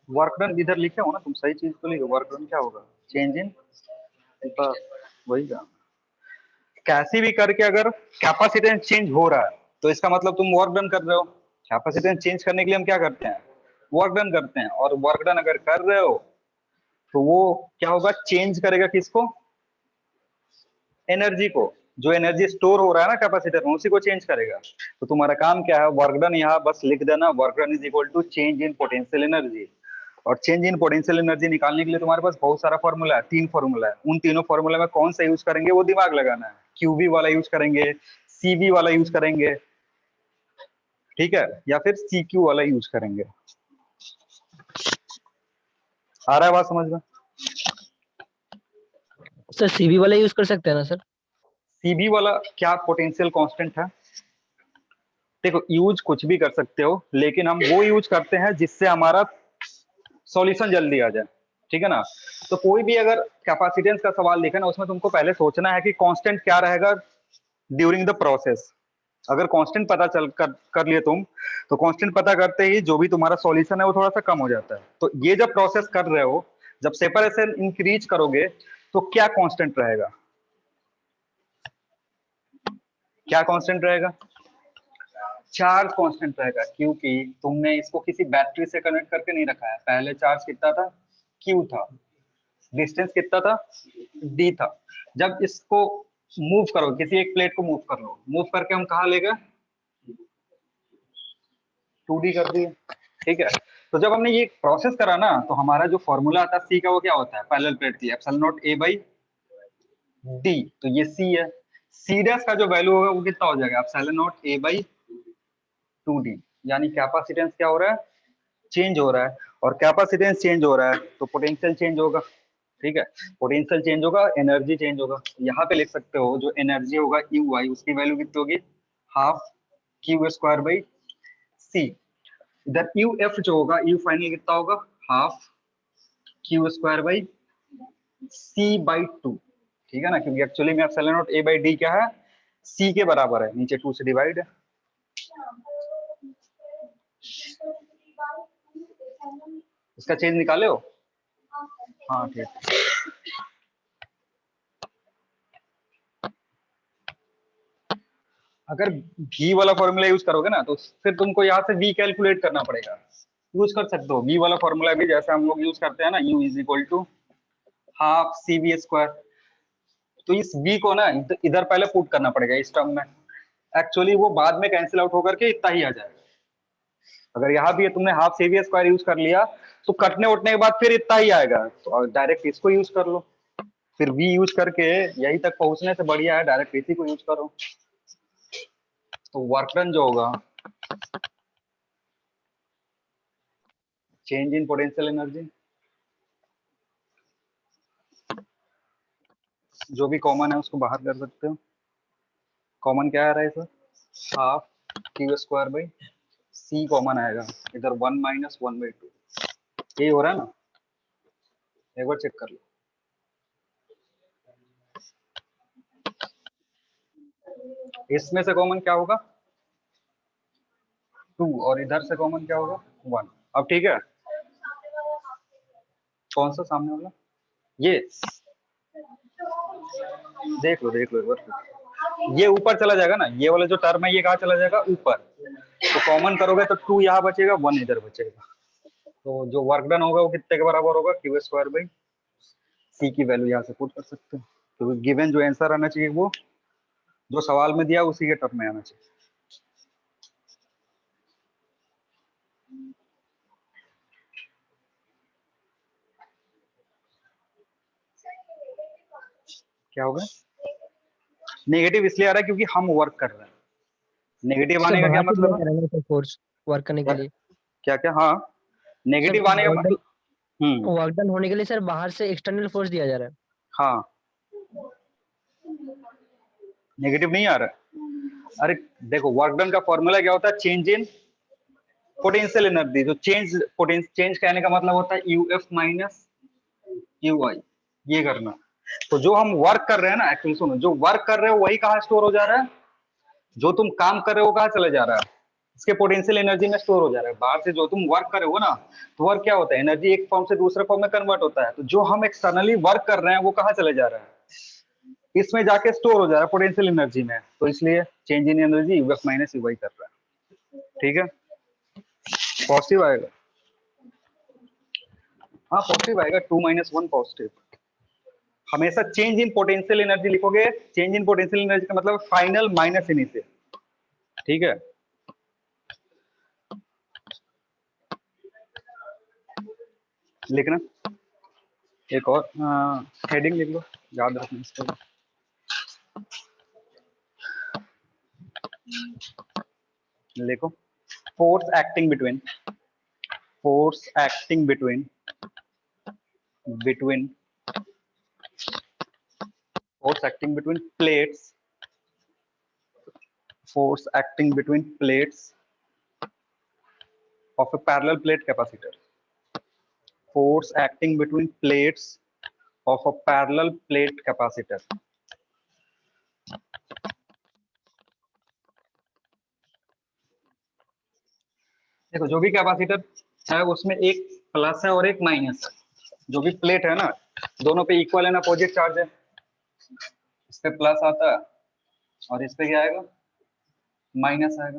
S1: work done इधर लिखे हो ना तुम, सही चीज को लिखो। वर्क डन क्या होगा, चेंज इन, बस वही का। कैसे भी करके अगर कैपेसिटेंस चेंज हो रहा है तो इसका मतलब तुम वर्क डन कर रहे हो। कैपेसिटेंस चेंज करने के लिए हम क्या करते हैं, वर्क डन करते हैं। और वर्क डन अगर कर रहे हो तो वो क्या होगा, चेंज करेगा किसको, एनर्जी को। जो एनर्जी स्टोर हो रहा है ना कैपेसिटर में, उसी को चेंज करेगा। तो तुम्हारा काम क्या है, वर्क डन यहाँ बस लिख देना, work done is equal to change in potential energy. और चेंज इन पोटेंशियल एनर्जी निकालने के लिए तुम्हारे पास बहुत सारा फॉर्मूला है, 3 फॉर्मूला है। उन तीनों फॉर्मूला में कौन सा यूज करेंगे वो दिमाग लगाना है। क्यूबी वाला यूज करेंगे, सीबी वाला यूज करेंगे, ठीक है, या फिर सीक्यू वाला यूज करेंगे। आ रहा है बात समझ में?
S2: सर सीबी वाला यूज कर सकते हैं ना सर?
S1: सीबी वाला क्या पोटेंशियल कांस्टेंट है? देखो यूज कुछ भी कर सकते हो, लेकिन हम वो यूज करते हैं जिससे हमारा सॉल्यूशन जल्दी आ जाए, ठीक है ना। तो कोई भी अगर कैपेसिटेंस का सवाल लिखा ना, उसमें तुमको पहले सोचना है कि कांस्टेंट क्या रहेगा ड्यूरिंग द प्रोसेस। अगर कांस्टेंट पता चल कर लिए तुम, तो कांस्टेंट पता करते ही जो भी तुम्हारा सॉल्यूशन है वो थोड़ा सा कम हो जाता है। तो ये जब प्रोसेस कर रहे हो, जब सेपरेशन इंक्रीज करोगे तो क्या कांस्टेंट रहेगा, क्या कांस्टेंट रहेगा, चार्ज कांस्टेंट रहेगा। क्योंकि तुमने इसको किसी बैटरी से कनेक्ट करके नहीं रखा है। पहले चार्ज कितना था, क्यू था, डिस्टेंस कितना था, डी था। जब इसको मूव करो, किसी एक प्लेट को मूव कर लो, मूव करके हम कहा ले गए, 2D कर दिए, ठीक है। तो जब हमने ये प्रोसेस करा ना, तो हमारा जो फॉर्मूला आता है सी का, वो क्या होता है, पैरेलल प्लेट की epsilon naught A by D. तो ये सी है। सी डैश का जो वैल्यू होगा वो कितना हो जाएगा, epsilon naught A by 2D। यानी कैपेसिटेंस क्या हो रहा है, चेंज हो रहा है। और कैपेसिटेंस चेंज हो रहा है तो पोटेंशियल चेंज होगा, ठीक है। पोटेंशियल चेंज होगा, एनर्जी चेंज होगा। यहाँ पे लिख सकते हो जो एनर्जी होगा यू आई, उसकी वैल्यू कितनी होगी, half Q square by C. इधर यू एफ जो होगा, यू फाइनल कितना होगा, half Q square by C by 2, ठीक है ना। क्योंकि एक्चुअली में epsilon naught A by D क्या है, सी के बराबर है, नीचे 2 से डिवाइड है। इसका चेंज निकाले हो, हाँ ठीक। अगर v वाला फॉर्मूला यूज करोगे ना, तो फिर तुमको यहाँ से v कैलकुलेट करना पड़ेगा। यूज कर सकते हो v वाला फॉर्मूला भी, जैसे हम लोग यूज करते हैं ना, u is equal to half C V square. तो इस v को ना इधर पहले पुट करना पड़ेगा इस टर्म में। एक्चुअली वो बाद में कैंसिल आउट होकर के इतना ही आ जाएगा। अगर यहाँ भी तुमने half C V square use कर लिया, तो कटने उठने के बाद फिर इतना ही आएगा। तो डायरेक्ट इसको यूज कर लो। फिर v यूज करके यही तक पहुंचने से बढ़िया है डायरेक्ट इसी को यूज करो। तो वर्क डन जो होगा, चेंज इन पोटेंशियल एनर्जी, जो भी कॉमन है उसको बाहर कर सकते हो। कॉमन क्या आ रहा है sir, half Q square by C common आएगा, इधर 1 माइनस 1/2। यही हो रहा है ना, एक बार चेक कर लो। इसमें से कॉमन क्या होगा, 2, और इधर से कॉमन क्या होगा, 1। अब ठीक है, कौन सा सामने वाला, ये देख लो एक बार। ये ऊपर चला जाएगा ना, ये वाला जो टर्म है ये कहाँ चला जाएगा, ऊपर। तो कॉमन करोगे तो 2 यहाँ बचेगा, 1 इधर बचेगा। तो जो वर्क डन होगा वो कितने के बराबर होगा, क्यू स्क्वायर बाई सी की वैल्यू यहाँ से पुट कर सकते हैं, तो गिवन जो आंसर आना चाहिए वो जो सवाल में दिया उसी के टर्म में आना चाहिए। क्या होगा? नेगेटिव इसलिए आ रहा है क्योंकि हम वर्क कर रहे हैं। नेगेटिव
S2: सर
S1: आने का क्या
S2: बाहर से दिया
S1: मतलब
S2: जा रहा है ना सर फोर्स वर्क करने के
S1: है?
S2: लिए।
S1: क्या क्या? हाँ,
S2: सर
S1: नेगेटिव आने का
S2: वर्क डन
S1: मतलब
S2: वर्क डन होने के लिए सर बाहर से एक्सटर्नल फोर्स दिया जा रहा है।
S1: हाँ, नेगेटिव नहीं आ रहा है। अरे देखो, वर्क डन का फॉर्मूला क्या होता है? Change in potential energy. जो चेंज कहने का मतलब होता है यूएफ माइनस यूआई, ये करना। तो जो हम वर्क कर रहे हैं ना, एक्चुअली सुनो, जो वर्क कर रहे हो वही कहाँ स्टोर हो जा रहा है? जो तुम काम कर रहे हो कहाँ चले जा रहा है? इसके पोटेंशियल एनर्जी में स्टोर हो जा रहा है। बाहर से जो तुम वर्क कर रहे हो ना, तो वर्क क्या होता है? एनर्जी एक फॉर्म से दूसरे फॉर्म में कन्वर्ट होता है। तो जो हम एक्सटर्नली वर्क कर रहे हैं वो कहाँ चले जा रहा है? इसमें जाके स्टोर हो जा रहा है पोटेंशियल एनर्जी में। तो इसलिए change in energy UF minus UI कर रहा है। ठीक है, पॉजिटिव आएगा। हाँ पॉजिटिव आएगा, 2 - 1 पॉजिटिव। हमेशा चेंज इन पोटेंशियल एनर्जी लिखोगे। चेंज इन पोटेंशियल एनर्जी का मतलब फाइनल माइनस इनिशियल। ठीक है, लिखना एक और हेडिंग लिख लो, याद रखना इसको। लिखो, force acting between force acting between force acting between plates force acting between plates of a parallel plate capacitor force acting between plates of a parallel plate capacitor। देखो, जो भी कैपेसिटर है उसमें एक प्लस है और एक माइनस है। जो भी प्लेट है ना, दोनों पे इक्वल एंड अपोजिट चार्ज है। इस पे प्लस आता है और इस पे क्या आएगा? माइनस आएगा।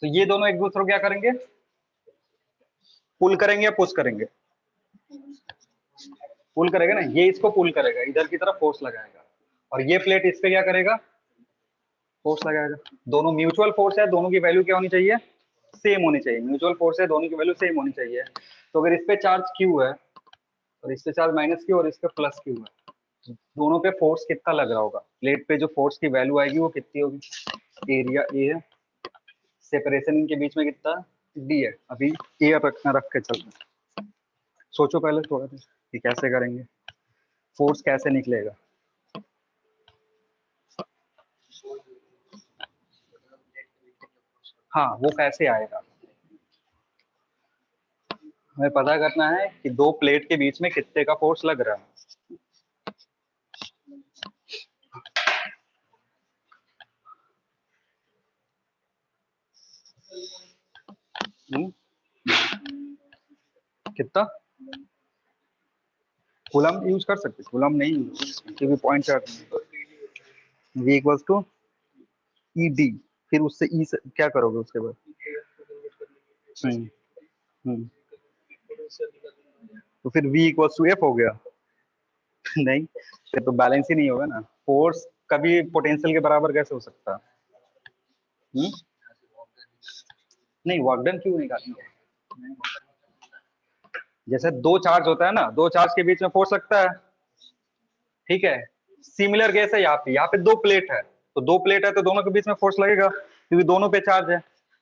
S1: तो ये दोनों एक दूसरे को क्या करेंगे? पुल करेंगे या पुश करेंगे? पुल करेगा ना। ये इसको पुल करेगा, इधर की तरफ फोर्स लगाएगा, और ये प्लेट इस पे क्या करेगा? फोर्स लगाएगा। दोनों म्यूचुअल फोर्स है, दोनों की वैल्यू क्या होनी चाहिए? सेम होनी चाहिए। म्यूचुअल फोर्स है, दोनों की वैल्यू सेम होनी चाहिए। तो अगर इस पे चार्ज क्यू है और इस पे चार्ज माइनस क्यू और इस पे प्लस क्यू है, दोनों पे फोर्स कितना लग रहा होगा? प्लेट पे जो फोर्स की वैल्यू आएगी वो कितनी होगी? एरिया ए है, सेपरेशन इनके बीच में कितना? डी है। अभी ए रख के चलते हैं। सोचो पहले थोड़ा सा कि कैसे करेंगे, फोर्स कैसे निकलेगा। हाँ, वो कैसे आएगा? हमें पता करना है कि दो प्लेट के बीच में कितने का फोर्स लग रहा है। कितना कूलम यूज कर सकते? कूलम नहीं क्योंकि point charge v equals to E D. फिर उससे ई से क्या करोगे उसके बाद? हम्म, हम्म, तो फिर v इक्वल्स टू एफ हो गया। नहीं, फिर तो बैलेंस ही नहीं होगा ना। फोर्स कभी पोटेंशियल के बराबर कैसे हो सकता है? नहीं, वर्क डन क्यों निकालेंगे? जैसे दो चार्ज होता है ना, दो चार्ज के बीच में फोर्स लगता है। ठीक है, सिमिलर केस है यहाँ पे दो प्लेट है, तो दो प्लेट है तो दोनों के बीच में फोर्स लगेगा क्योंकि दोनों पे चार्ज है।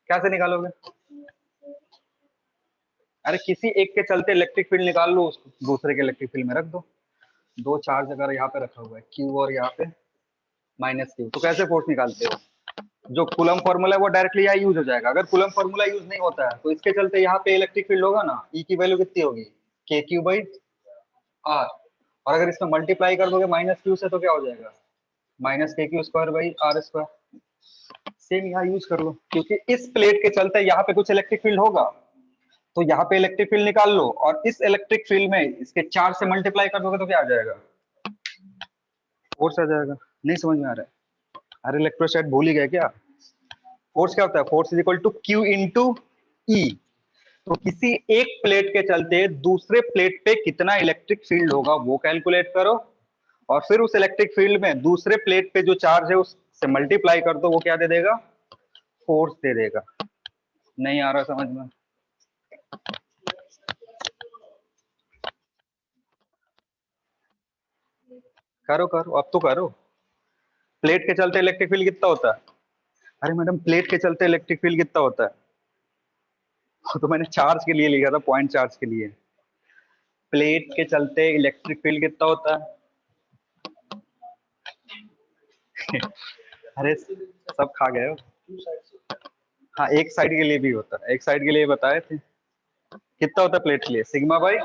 S1: कैसे निकालोगे? अरे किसी एक के चलते इलेक्ट्रिक फील्ड निकाल लो, उसको दूसरे के इलेक्ट्रिक फील्ड में रख दो। दो चार्ज अगर यहाँ पे रखा हुआ है क्यू और यहाँ पे माइनस क्यू, तो कैसे फोर्स निकालते हो? जो कूलम फॉर्मूला है वो डायरेक्टली यहाँ यूज हो जाएगा। अगर कूलम फॉर्मूला यूज नहीं होता है तो इसके चलते यहाँ पे इलेक्ट्रिक फील्ड होगा ना, ई की वैल्यू कितनी होगी? के क्यू बाई आर। और अगर इसमें मल्टीप्लाई कर दोगे माइनस क्यू से तो क्या हो जाएगा? Minus K Q square by R square. Same यहाँ यूज कर लो, क्योंकि इस प्लेट के चलते यहाँ पे कुछ इलेक्ट्रिक फील्ड होगा, तो यहाँ पे इलेक्ट्रिक फील्ड निकाल लो और इस इलेक्ट्रिक फील्ड में इसके चार्ज से मल्टीप्लाई कर दोगे तो क्या आ जाएगा? फोर्स आ जाएगा। नहीं समझ में आ रहा है? अरे इलेक्ट्रोस्टैट भूल ही गए क्या? फोर्स क्या होता है? Force is equal to Q into E. तो किसी एक प्लेट के चलते दूसरे प्लेट पे कितना इलेक्ट्रिक फील्ड होगा वो कैलकुलेट करो, और फिर उस इलेक्ट्रिक फील्ड में दूसरे प्लेट पे जो चार्ज है उससे मल्टीप्लाई कर दो, वो क्या दे देगा, फोर्स दे देगा। नहीं आ रहा समझ में? करो करो, अब तो करो। प्लेट के चलते इलेक्ट्रिक फील्ड कितना होता है? अरे मैडम, प्लेट के चलते इलेक्ट्रिक फील्ड कितना होता है? वो तो मैंने चार्ज के लिए लिखा था, पॉइंट चार्ज के लिए। प्लेट के चलते इलेक्ट्रिक फील्ड कितना होता है? अरे सब खा गए हो। हाँ, एक साइड के लिए भी होता है, एक साइड के लिए बताए थे। कितना होता है प्लेट के लिए? Sigma by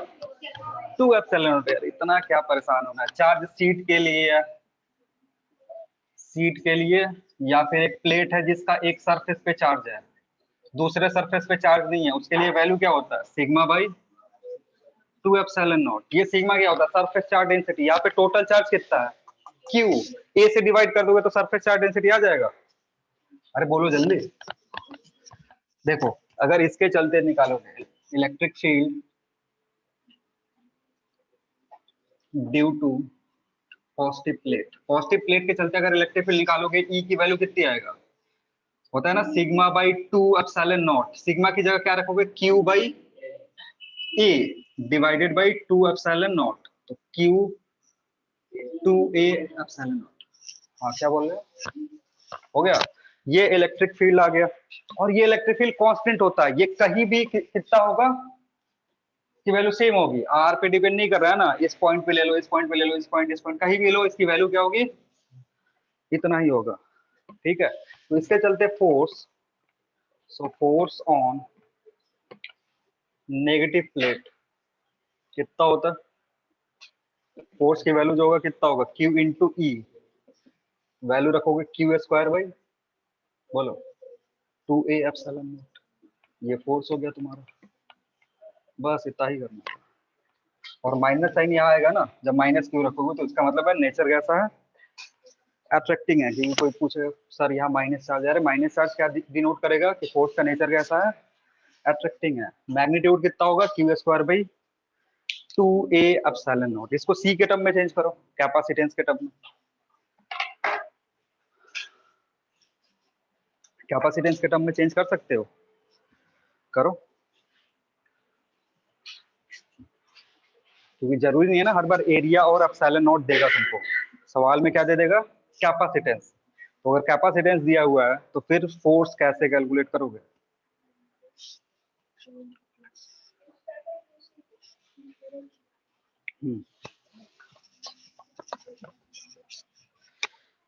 S1: 2 epsilon not. यार इतना क्या परेशान होना है। चार्ज सीट के लिए है, सीट के लिए, या फिर एक प्लेट है जिसका एक सरफेस पे चार्ज है, दूसरे सरफेस पे चार्ज नहीं है, उसके लिए वैल्यू क्या होता है? Sigma by 2 epsilon not. ये सिग्मा क्या होता है? Surface charge density. यहाँ पे टोटल चार्ज कितना है? क्यू। ए से डिवाइड कर दोगे तो सरफेस चार्ज डेंसिटी आ जाएगा। अरे बोलो जल्दी। देखो, अगर इसके चलते निकालोगे electric field due to positive plate के चलते अगर इलेक्ट्रिक फील्ड निकालोगे, ई की वैल्यू कितनी आएगा? होता है ना sigma by 2 epsilon not. Sigma की जगह क्या रखोगे? Q by A divided by 2 epsilon not. तो क्यू 2a एप्सिलॉन नॉट। हाँ, क्या बोल रहे हो? हो गया। ये इलेक्ट्रिक फील्ड आ गया, और ये इलेक्ट्रिक फील्ड कांस्टेंट होता है। ये कहीं भी कितना होगा की वैल्यू सेम होगी, आर पे डिपेंड नहीं कर रहा है ना। इस पॉइंट पे ले लो, इस पॉइंट पे ले लो, इस पॉइंट कहीं भी लो, इसकी वैल्यू क्या होगी? इतना ही होगा। ठीक है, तो इसके चलते force, so force on negative plate कितना होता है? फोर्स की वैल्यू जो होगा कितना होगा? क्यू इंटू ई। वैल्यू रखोगे क्यू स्क्वायर बाई, बोलो, 2a एप्सिलॉन नॉट। ये फोर्स हो गया तुम्हारा। बस इतना ही करना है। और माइनस साइन यहाँ आएगा ना, जब माइनस क्यू रखोगे तो इसका मतलब है नेचर कैसा है? एब्स्ट्रैक्टिंग है। क्योंकि कोई पूछे सर यहाँ माइनस चार्ज है, अरे माइनस चार्ज क्या डिनोट करेगा कि फोर्स का नेचर कैसा है? एब्स्ट्रैक्टिंग है। मैग्नीट्यूड कितना होगा? Q square by 2a epsilon not. इसको सी के टर्म में चेंज करो, कैपेसिटेंस के टर्म में। कैपेसिटेंस के टर्म में चेंज कर सकते हो, करो। क्योंकि जरूरी नहीं है ना हर बार एरिया और एप्सिलॉन नॉट देगा तुमको। सवाल में क्या दे देगा? कैपेसिटेंस। तो अगर कैपेसिटेंस दिया हुआ है तो फिर फोर्स कैसे कैलकुलेट करोगे?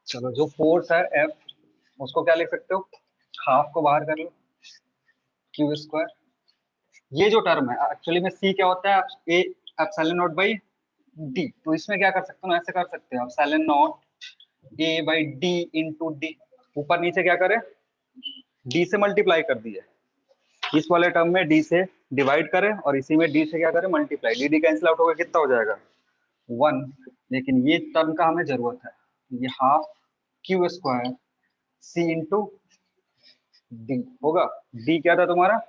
S1: चलो, जो फोर्स है एफ, उसको क्या लिख सकते हो? हाफ को बाहर कर लो, क्यू स्क्वायर। ये जो टर्म है एक्चुअली में सी क्या होता है? A epsilon not by D. तो इसमें क्या कर सकते हो? ऐसे कर सकते हो, epsilon naught A by D into D. ऊपर नीचे क्या करें? डी से मल्टीप्लाई कर दिए। इस वाले टर्म में डी से डिवाइड करें, और इसी में डी से क्या करें? Multiply. D D cancel out होगा, कितना हो जाएगा? 1। लेकिन ये टर्म का हमें जरूरत है, ये हाफ क्यू स्क्वायर सी इंटू डी होगा। डी क्या था तुम्हारा?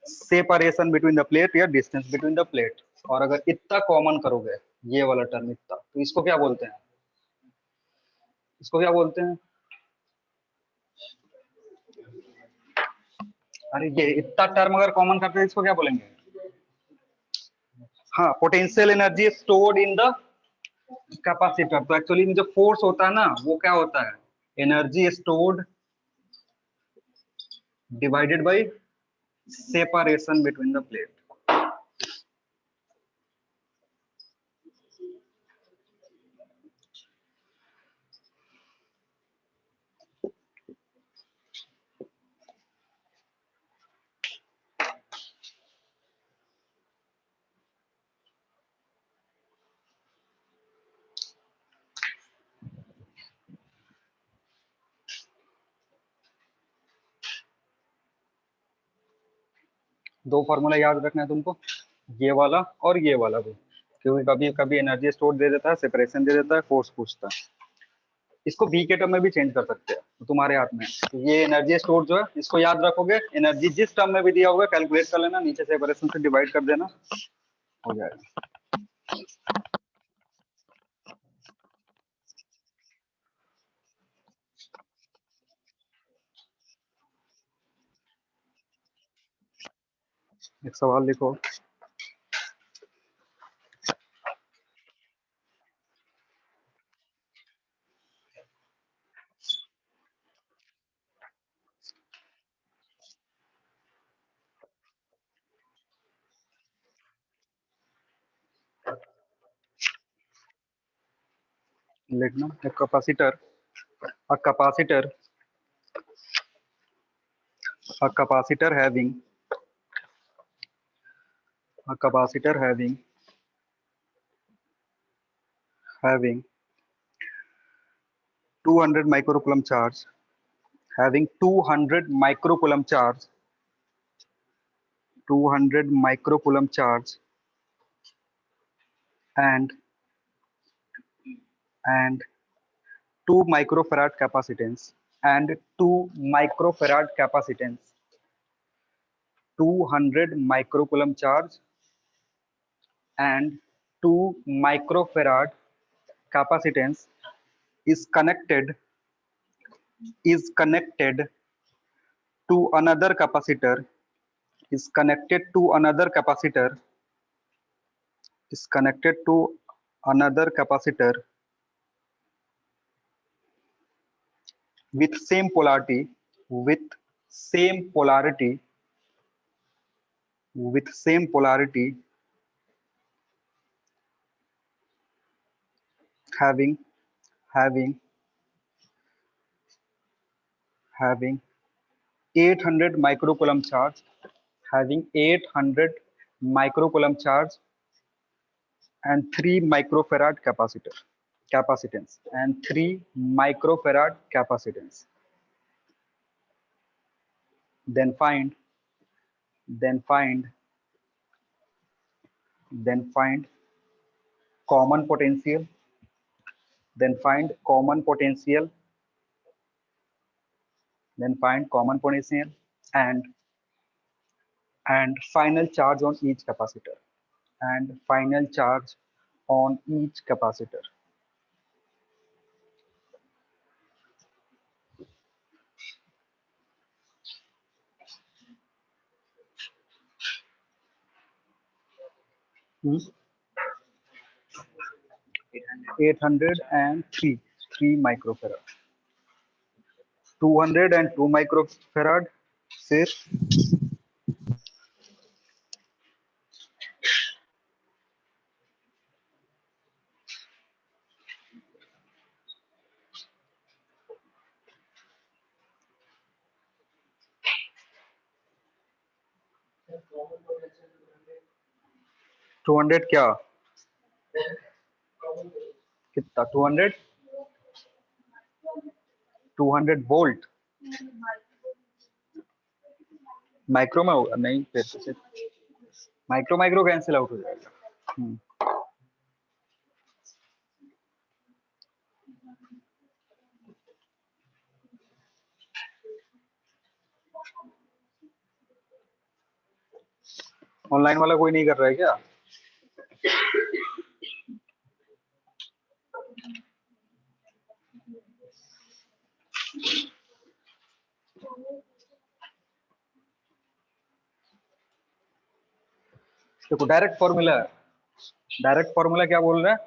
S1: सेपरेशन बिटवीन द प्लेट या डिस्टेंस बिटवीन द प्लेट। और अगर इतना कॉमन करोगे, ये वाला टर्म इतना, तो इसको क्या बोलते हैं? इसको क्या बोलते हैं? अरे ये इतना टर्म अगर कॉमन करते हैं, इसको क्या बोलेंगे? हाँ, potential energy stored in the capacitor. तो एक्चुअली में जो फोर्स होता है ना, वो क्या होता है? Energy stored divided by separation between the plate. दो फॉर्मूला याद रखना है तुमको, ये वाला और ये वाला भी। क्योंकि कभी कभी एनर्जी स्टोर दे देता है, सेपरेशन दे देता है, फोर्स पूछता है। इसको v के टर्म में भी चेंज कर सकते हैं, तो तुम्हारे हाथ में है। तो ये एनर्जी स्टोर जो है इसको याद रखोगे, एनर्जी जिस टर्म में भी दिया होगा कैलकुलेट कर लेना, नीचे से सेपरेशन से डिवाइड कर देना, हो जाएगा। एक सवाल लिखो। लिखना capacitor, a capacitor, a capacitor having 200 microcoulomb charge, having 200 microcoulomb charge, 200 microcoulomb charge, and 2 microfarad capacitance, and 2 microfarad capacitance, 200 microcoulomb charge and 2 microfarad capacitance is connected to another capacitor, is connected to another capacitor, is connected to another capacitor with same polarity, with same polarity, with same polarity, having having having 800 microcoulomb charge, having 800 microcoulomb charge and 3 microfarad capacitance, and 3 microfarad capacitance. Then find then find then find common potential, then find common potential, then find common potential and final charge on each capacitor, and final charge on each capacitor. Hmm? 803 3 microfarad, 202 microfarad से 200 क्या कितना 200 volt micro में होगा नहीं, फिर तो micro micro cancel out हो जाएगा। ऑनलाइन वाला कोई नहीं कर रहा है क्या? देखो डायरेक्ट फॉर्मूला क्या बोल रहा है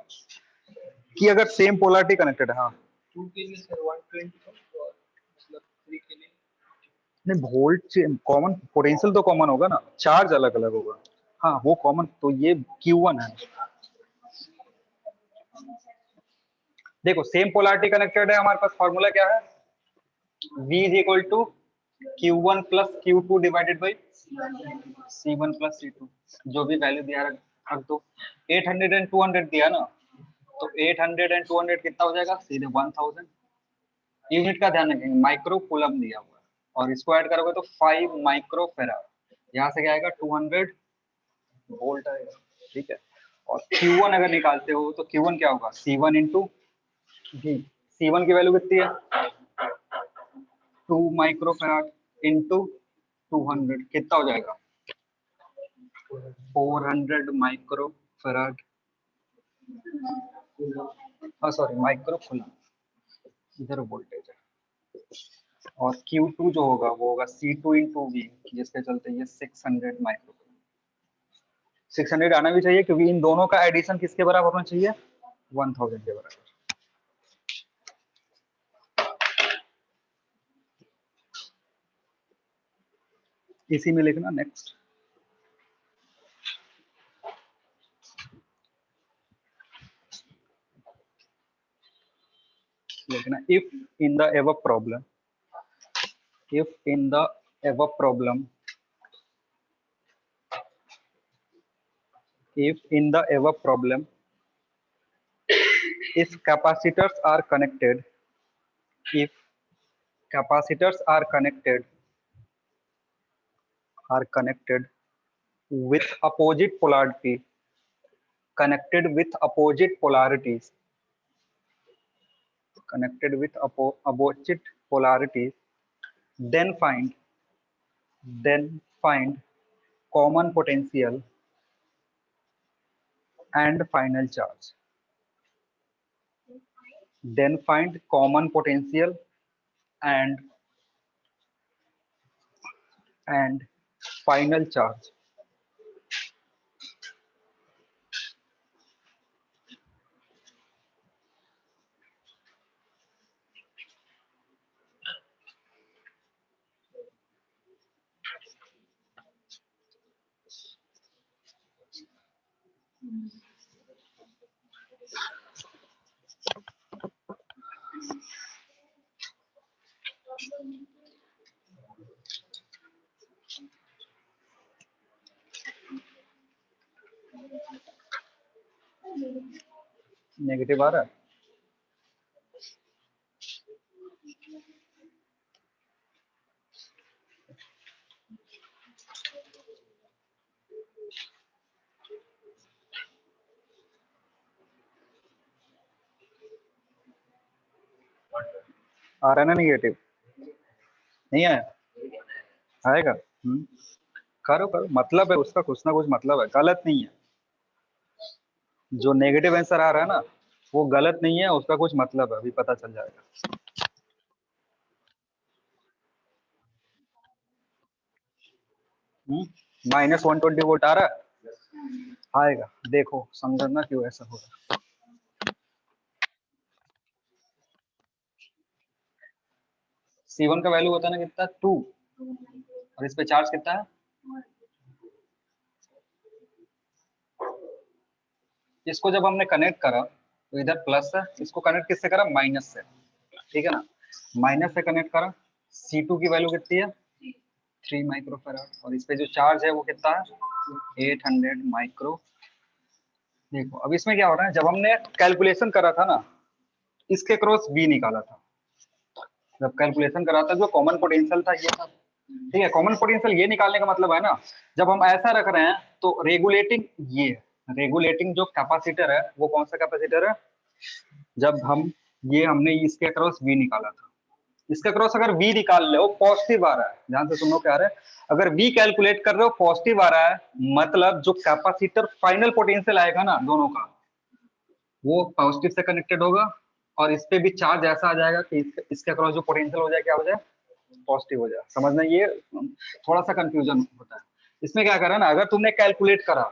S1: कि अगर सेम पोलैरिटी कनेक्टेड है, हाँ 2 के लिए सर 120 और मतलब 3 के लिए नहीं, वोल्ट कॉमन पोटेंशियल तो कॉमन होगा ना, चार्ज अलग अलग होगा। हाँ वो कॉमन, तो ये Q1 है। देखो सेम पोलैरिटी कनेक्टेड है, हमारे पास फॉर्मूला क्या है, V is equal to Q1 plus Q2 divided by C1 plus C2, जो भी वैल्यू दिया रख दो। 800 एंड 200 दिया ना, तो 800 एंड 200 कितना हो जाएगा, सीधे 1000। यूनिट का ध्यान रखेंगे, माइक्रो कूलम दिया हुआ है, और इसको ऐड करोगे तो 5 माइक्रो फेराड, यहाँ से क्या आएगा 200 वोल्ट आएगा, ठीक है। और Q1 अगर निकालते हो तो Q1 क्या होगा, C1 इंटू V, C1 की वैल्यू कितनी है 2 माइक्रोफैराड इंटू 200 कितना हो जाएगा 400 माइक्रोफैराड, हाँ सॉरी माइक्रो कूलम, इधर वोल्टेज है। और Q2 जो होगा वो होगा C2 इंटू V, जिसके चलते ये 600 माइक्रो, 600 आना भी चाहिए क्योंकि इन दोनों का एडिशन किसके बराबर होना चाहिए 1000 के बराबर। इसी में लिखना नेक्स्ट, लिखना if in the ever problem, if in the above problem, if in the above problem, if capacitors are connected, if capacitors are connected with opposite polarity, connected with opposite polarities, connected with opposite polarities, then find common potential and final charge, then find common potential and final charge. Negative आ रहा है, आ रहा है ना negative, नहीं आया, आएगा। करो करो, मतलब है उसका कुछ ना कुछ मतलब है, गलत नहीं है। जो नेगेटिव आंसर आ रहा है ना वो गलत नहीं है, उसका कुछ मतलब है, अभी पता चल जाएगा। -120 वोल्ट आ रहा है, आएगा, देखो समझना क्यों ऐसा हो रहा है। C1 का वैल्यू होता है ना कितना 2, और इस पे चार्ज कितना है, इसको जब हमने कनेक्ट करा तो इधर प्लस है, इसको कनेक्ट किससे करा माइनस से, ठीक है ना, माइनस से कनेक्ट करा। C2 की वैल्यू कितनी है 3 माइक्रोफैराड, और इस पे जो चार्ज है वो कितना है 800 माइक्रो। देखो अब इसमें क्या हो रहा है, जब हमने कैलकुलेशन करा था ना इसके क्रॉस V निकाला था, जब कैलकुलेशन करा था जो कॉमन पोटेंशियल था ये था, ठीक है। कॉमन पोटेंशियल ये निकालने का मतलब है ना, जब हम ऐसा रख रहे हैं तो रेगुलेटिंग ये, रेगुलेटिंग जो कैपेसिटर है वो कौन सा कैपेसिटर है, जब हम ये हमने इसके अक्रॉस V निकाला था, इसके अक्रॉस अगर V निकाल ले हो पॉजिटिव आ रहा है, ध्यान से सुनो क्या आ रहा है, अगर V कैलकुलेट कर रहे हो पॉजिटिव आ रहा है, मतलब जो कैपेसिटर फाइनल पोटेंशियल आएगा ना दोनों का वो पॉजिटिव से कनेक्टेड होगा, और इस पे भी चार्ज ऐसा आ जाएगा कि इसके अक्रॉस जो पोटेंशियल हो जाए क्या हो जाए पॉजिटिव हो जाए। समझना, ये थोड़ा सा कंफ्यूजन होता है। इसमें क्या करा ना, अगर तुमने कैलकुलेट करा,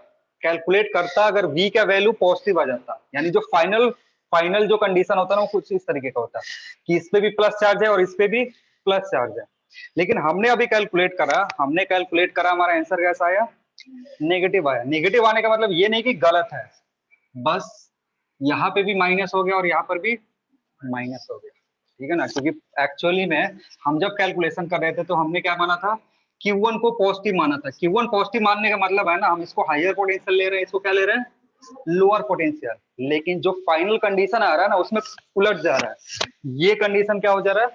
S1: कैलकुलेट करता अगर V का वैल्यू पॉजिटिव आ जाता, यानी जो फाइनल फाइनल जो कंडीशन होता है ना वो कुछ इस तरीके का होता है कि इस पे भी प्लस चार्ज है और इस पे भी प्लस चार्ज है, लेकिन हमने अभी कैलकुलेट करा, हमने कैलकुलेट करा, हमारा आंसर कैसा आया नेगेटिव आया। नेगेटिव आने का मतलब ये नहीं कि गलत है, बस यहाँ पे भी माइनस हो गया और यहाँ पर भी माइनस हो गया, ठीक है ना, क्योंकि एक्चुअली में हम जब कैलकुलेशन कर रहे थे तो हमने क्या माना था Q1 को पॉजिटिव माना था। Q1 पॉजिटिव मानने का मतलब है ना हम इसको हायर पोटेंशियल ले रहे हैं, इसको क्या ले रहे हैं लोअर पोटेंशियल, लेकिन जो फाइनल कंडीशन आ रहा है ना उसमें उलट जा रहा है, ये कंडीशन क्या हो जा रहा है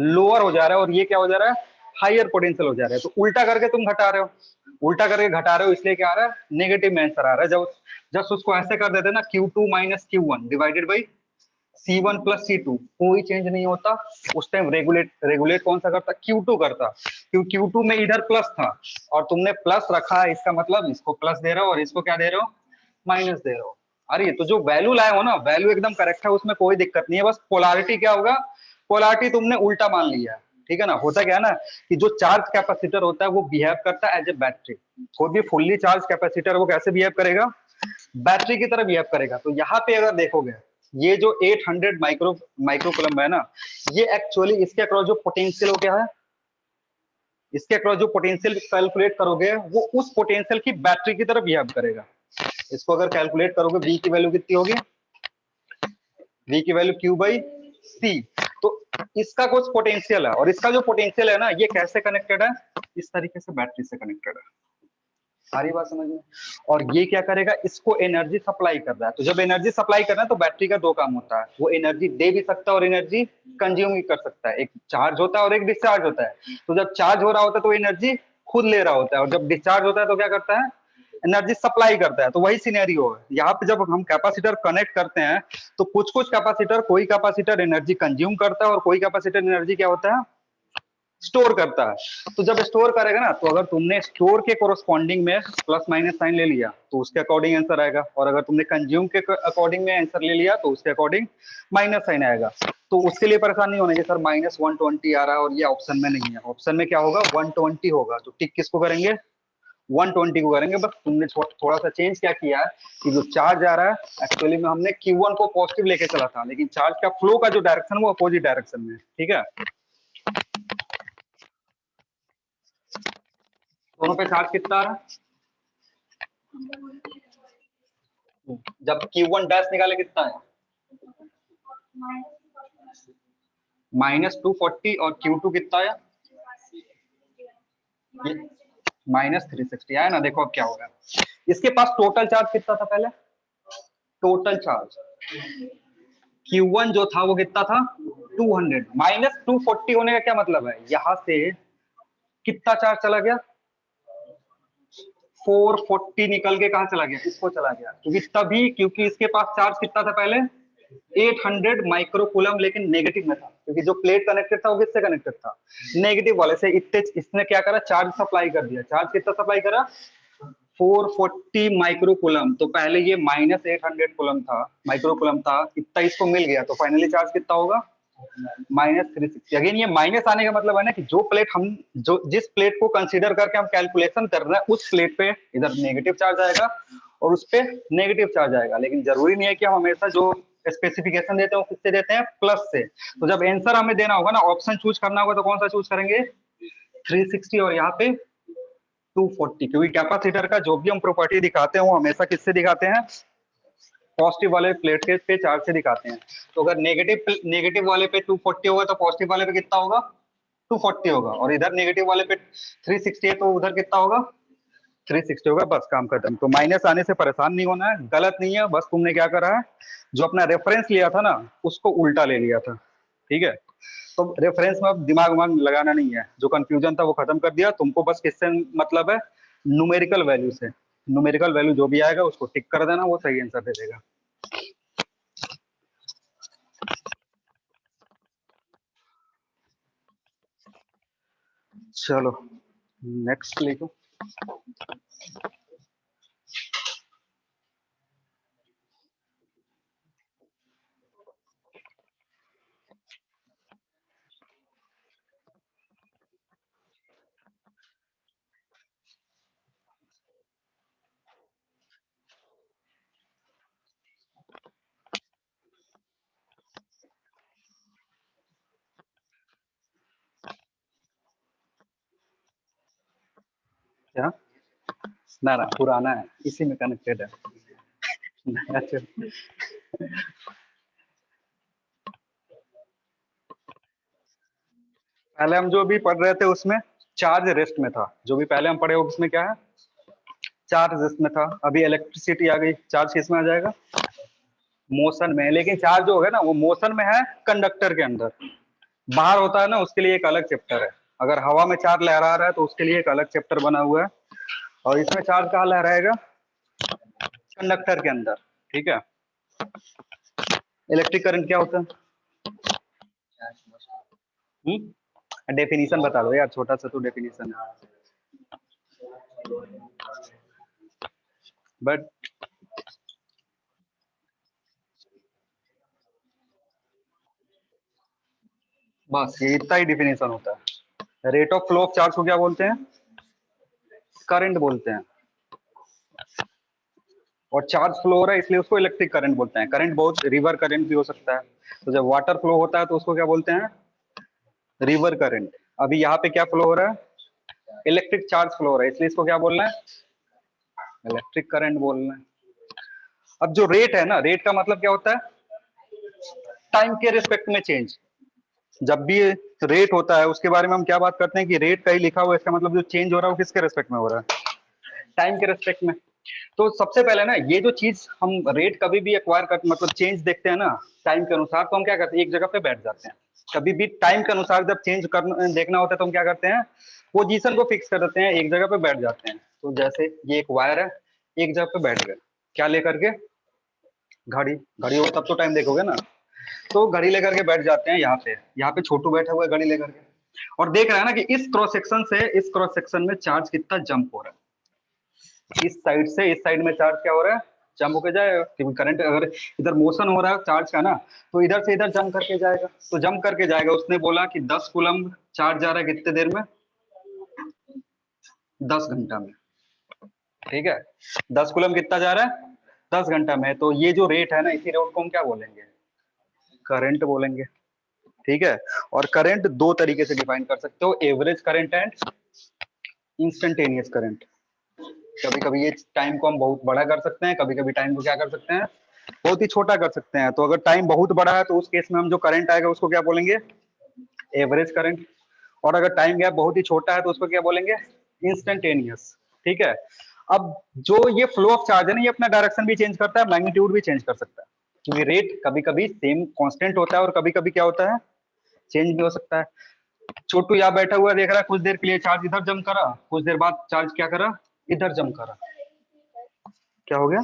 S1: लोअर हो जा रहा है और ये क्या हो जा रहा है हायर पोटेंशियल हो जा रहा है, तो उल्टा करके तुम घटा रहे हो, उल्टा करके घटा रहे हो, इसलिए क्या आ रहा है नेगेटिव में आंसर आ रहा है। जब जस्ट उसको ऐसे कर देते ना Q2 minus Q1 divided by C1 plus C2 कोई चेंज नहीं होता। उस टाइम रेगुलेट कौन सा करता? Q2 करता, क्योंकि Q2 में इधर प्लस था और तुमने प्लस रखा है, इसका मतलब इसको प्लस दे रहे हो और इसको क्या दे रहे हो? माइनस दे रहे हो। अरे तो जो वैल्यू लाए हो ना, वैल्यू एकदम करेक्ट है, उसमें कोई दिक्कत नहीं है। बस पोलारिटी क्या होगा? पोलारिटी तुमने उल्टा मान लिया है, ठीक है ना। होता क्या है ना कि जो चार्ज कैपेसिटर होता है वो बिहेव करता है एज ए बैटरी। कोई भी फुल्ली चार्ज कैपेसिटर वो कैसे बिहेव करेगा? बैटरी की तरह बिहेव करेगा। तो यहाँ पे अगर देखोगे, ये जो 800 माइक्रो है ना, ये एक्चुअली इसके अक्रॉस जो पोटेंशियल हो गया है, इसके अक्रॉस जो पोटेंशियल कैलकुलेट करोगे वो उस पोटेंशियल की बैटरी की तरह बिहेव करेगा। इसको अगर कैलकुलेट करोगे, V की वैल्यू कितनी होगी? V की वैल्यू Q बाई C। तो इसका कुछ पोटेंशियल है और इसका जो पोटेंशियल है ना, ये कैसे कनेक्टेड है? इस तरीके से बैटरी से कनेक्टेड है। सारी बात समझ में? और ये क्या करेगा? इसको एनर्जी सप्लाई कर रहा है। तो जब एनर्जी सप्लाई कर रहा है तो बैटरी का दो काम होता है, वो एनर्जी दे भी सकता है और एनर्जी कंज्यूम भी कर सकता है। एक चार्ज होता है और एक डिस्चार्ज होता है। तो जब चार्ज हो रहा होता है तो एनर्जी खुद ले रहा होता है, और जब डिस्चार्ज होता है तो क्या करता है? एनर्जी सप्लाई करता है। तो वही सिनेरियो है यहाँ पे। जब हम कैपेसिटर कनेक्ट करते हैं तो कुछ कुछ कैपेसिटर, कोई कैपेसिटर एनर्जी कंज्यूम करता है और कोई कैपेसिटर एनर्जी क्या होता है? स्टोर करता है। तो जब स्टोर करेगा ना, तो अगर तुमने स्टोर के कोरोस्पॉन्डिंग में प्लस माइनस साइन ले लिया तो उसके अकॉर्डिंग आंसर आएगा, और अगर तुमने कंज्यूम के अकॉर्डिंग में आंसर ले लिया तो उसके अकॉर्डिंग माइनस साइन आएगा। तो उसके लिए परेशान नहीं होने की सर माइनस 120 आ रहा है और ये ऑप्शन में नहीं है। ऑप्शन में क्या होगा? 120 होगा। तो टिक किसको करेंगे? 120 को करेंगे। बस तुमने थोड़ा सा चेंज क्या किया है कि जो चार्ज आ रहा है, एक्चुअली में हमने Q1 को पॉजिटिव लेके चला था, लेकिन चार्ज का फ्लो का जो डायरेक्शन वो अपोजिट डायरेक्शन में है, ठीक है। दोनों पे चार्ज कितना आ रहा है? जब Q1 डैश निकाले कितना है? -240। और Q2 कितना आया? -360 आया ना। देखो अब क्या होगा, इसके पास टोटल चार्ज कितना था पहले? टोटल चार्ज Q1 जो था वो कितना था? 200। -240 होने का क्या मतलब है? यहां से कितना चार्ज चला गया? 440 निकल के कहा चला गया? इसको चला गया। क्योंकि इसके पास चार्ज कितना था पहले? 800 माइक्रोकूलम, लेकिन नेगेटिव में था, क्योंकि जो प्लेट कनेक्टेड था वो किससे कनेक्टेड था? नेगेटिव वाले से। इसने क्या करा? चार्ज सप्लाई कर दिया। चार्ज कितना सप्लाई करा? 440 माइक्रोकूलम। तो पहले ये -800 कूलम था, माइक्रोकूलम था, इतना इसको मिल गया। तो फाइनली चार्ज कितना होगा? -360। अगेन ये माइनस आने का मतलब है ना कि जिस प्लेट को कंसीडर करके हम कैलकुलेशन कर रहे हैं, उस प्लेट पे इधर नेगेटिव चार्ज आएगा और उस पे नेगेटिव चार्ज आएगा। लेकिन जरूरी नहीं है कि हम हमेशा जो स्पेसिफिकेशन देते हैं वो किससे देते हैं? प्लस से। तो जब आंसर हमें देना होगा ना, ऑप्शन चूज करना होगा, तो कौन सा चूज करेंगे? 360 और यहाँ पे 240। क्योंकि कैपेसिटर का जो भी हम प्रॉपर्टी दिखाते हैं वो हमेशा किससे दिखाते हैं? पॉजिटिव वाले प्लेट के पे चार्ज से दिखाते हैं। तो अगर नेगेटिव वाले पे 240 होगा तो पॉजिटिव वाले पे कितना होगा? 240 होगा। और इधर नेगेटिव वाले पे 360 है तो उधर कितना होगा? 360 होगा। बस काम खत्म। तो माइनस आने से परेशान नहीं होना है, गलत नहीं है। बस तुमने क्या करा है, जो अपना रेफरेंस लिया था ना उसको उल्टा ले लिया था, ठीक है। तो रेफरेंस में अब दिमाग वाग लगाना नहीं है, जो कंफ्यूजन था वो खत्म कर दिया। तुमको बस किससे मतलब है? न्यूमेरिकल वैल्यू से। न्यूमेरिकल वैल्यू जो भी आएगा उसको टिक कर देना, वो सही आंसर दे देगा। चलो नेक्स्ट लिखो। क्या? ना ना, पुराना है, इसी में कनेक्टेड है। नया चल। पहले हम जो भी पढ़ रहे थे उसमें चार्ज रेस्ट में था। जो भी पहले हम पढ़े हो उसमें क्या है? चार्ज रेस्ट में था। अभी इलेक्ट्रिसिटी आ गई, चार्ज किस में आ जाएगा? मोशन में। लेकिन चार्ज जो है ना वो मोशन में है कंडक्टर के अंदर। बाहर होता है ना, उसके लिए एक अलग चैप्टर है। अगर हवा में चार्ज लहरा रहा है तो उसके लिए एक अलग चैप्टर बना हुआ है। और इसमें चार्ज कहाँ लहराएगा? कंडक्टर के अंदर, ठीक है। इलेक्ट्रिक करंट क्या होता है? डेफिनेशन बता दो यार, छोटा सा तो डेफिनेशन है बट बस ये इतना ही डेफिनेशन होता है। Rate of flow of charge को क्या बोलते हैं? करंट बोलते हैं। और चार्ज फ्लो हो रहा है इसलिए उसको इलेक्ट्रिक करंट बोलते हैं। करंट बहुत रिवर करंट भी हो सकता है। तो जब वाटर फ्लो होता है तो उसको क्या बोलते हैं? River current. अभी यहाँ पे क्या फ्लो हो रहा है? इलेक्ट्रिक चार्ज फ्लो हो रहा है, इसलिए इसको क्या बोलना है? इलेक्ट्रिक करंट बोलना है। अब जो रेट है ना, रेट का मतलब क्या होता है? टाइम के रिस्पेक्ट में चेंज। जब भी रेट होता है उसके बारे में हम क्या बात करते हैं कि रेट का ही लिखा हुआ है, इसका मतलब जो चेंज हो रहा है वो किसके रिस्पेक्ट में हो रहा है? टाइम के रिस्पेक्ट में। तो सबसे पहले ना ये जो चीज हम रेट कभी भी एक्वायर कर मतलब चेंज देखते हैं ना टाइम के अनुसार, तो हम क्या करते हैं? एक जगह पे बैठ जाते हैं। कभी भी टाइम के अनुसार जब चेंज करना देखना होता है तो हम क्या करते हैं? पोजीशन को फिक्स कर देते हैं, एक जगह पे बैठ जाते हैं। तो जैसे ये एक वायर है, एक जगह पे बैठ गए, क्या लेकर के? घड़ी। घड़ी हो तब तो टाइम देखोगे ना। तो घड़ी लेकर के बैठ जाते हैं यहाँ पे। यहाँ पे छोटू बैठा हुआ है घड़ी लेकर के, और देख रहा है ना कि इस क्रॉस सेक्शन से इस क्रॉस सेक्शन में चार्ज कितना जंप हो रहा है। इस साइड से इस साइड में चार्ज क्या हो रहा है? जंप होकर जाएगा, क्योंकि करंट अगर इधर मोशन हो रहा है चार्ज का ना, तो इधर से इधर जंप करके जाएगा। तो जंप करके जाएगा। उसने बोला कि 10 कूलम्ब चार्ज जा रहा है कितने देर में? 10 घंटा में। ठीक है, 10 कूलम्ब कितना जा रहा है? 10 घंटा में। तो ये जो रेट है ना, इसी रेट को हम क्या बोलेंगे? करंट बोलेंगे। ठीक है। और करंट दो तरीके से डिफाइन कर सकते हो, average current and instantaneous current. कभी कभी ये टाइम को हम बहुत बड़ा कर सकते हैं, कभी कभी टाइम को क्या कर सकते हैं? बहुत ही छोटा कर सकते हैं। तो अगर टाइम बहुत बड़ा है तो उस केस में हम जो करंट आएगा उसको क्या बोलेंगे? Average current. और अगर टाइम गैप बहुत ही छोटा है तो उसको क्या बोलेंगे? इंस्टेंटेनियस। ठीक है। अब जो ये फ्लो ऑफ चार्ज है ना, ये अपना डायरेक्शन भी चेंज करता है, मैग्नीट्यूड भी चेंज कर सकता है। क्योंकि रेट कभी कभी सेम कांस्टेंट होता है और कभी कभी क्या होता है? चेंज भी हो सकता है। छोटू यहाँ बैठा हुआ देख रहा है, कुछ देर के लिए चार्ज इधर जम करा, कुछ देर बाद चार्ज क्या करा? इधर जम करा। क्या हो गया?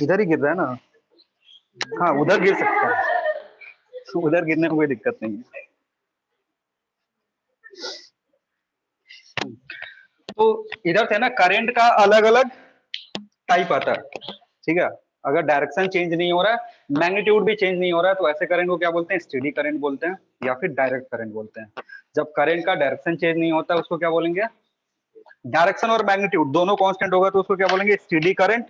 S1: इधर ही गिर रहा है ना। हाँ उधर गिर सकता है, उधर गिरने में कोई दिक्कत नहीं है। तो इधर से ना करंट का अलग अलग टाइप आता है। ठीक है। अगर डायरेक्शन चेंज नहीं हो रहा है, मैग्नीट्यूड भी चेंज नहीं हो रहा है, तो ऐसे करंट को क्या बोलते हैं? स्टेडी करंट बोलते हैं या फिर डायरेक्ट करंट बोलते हैं। जब करंट का डायरेक्शन चेंज नहीं होता उसको क्या बोलेंगे? डायरेक्शन और मैग्नीट्यूड दोनों कांस्टेंट होगा तो उसको क्या बोलेंगे? Steady current.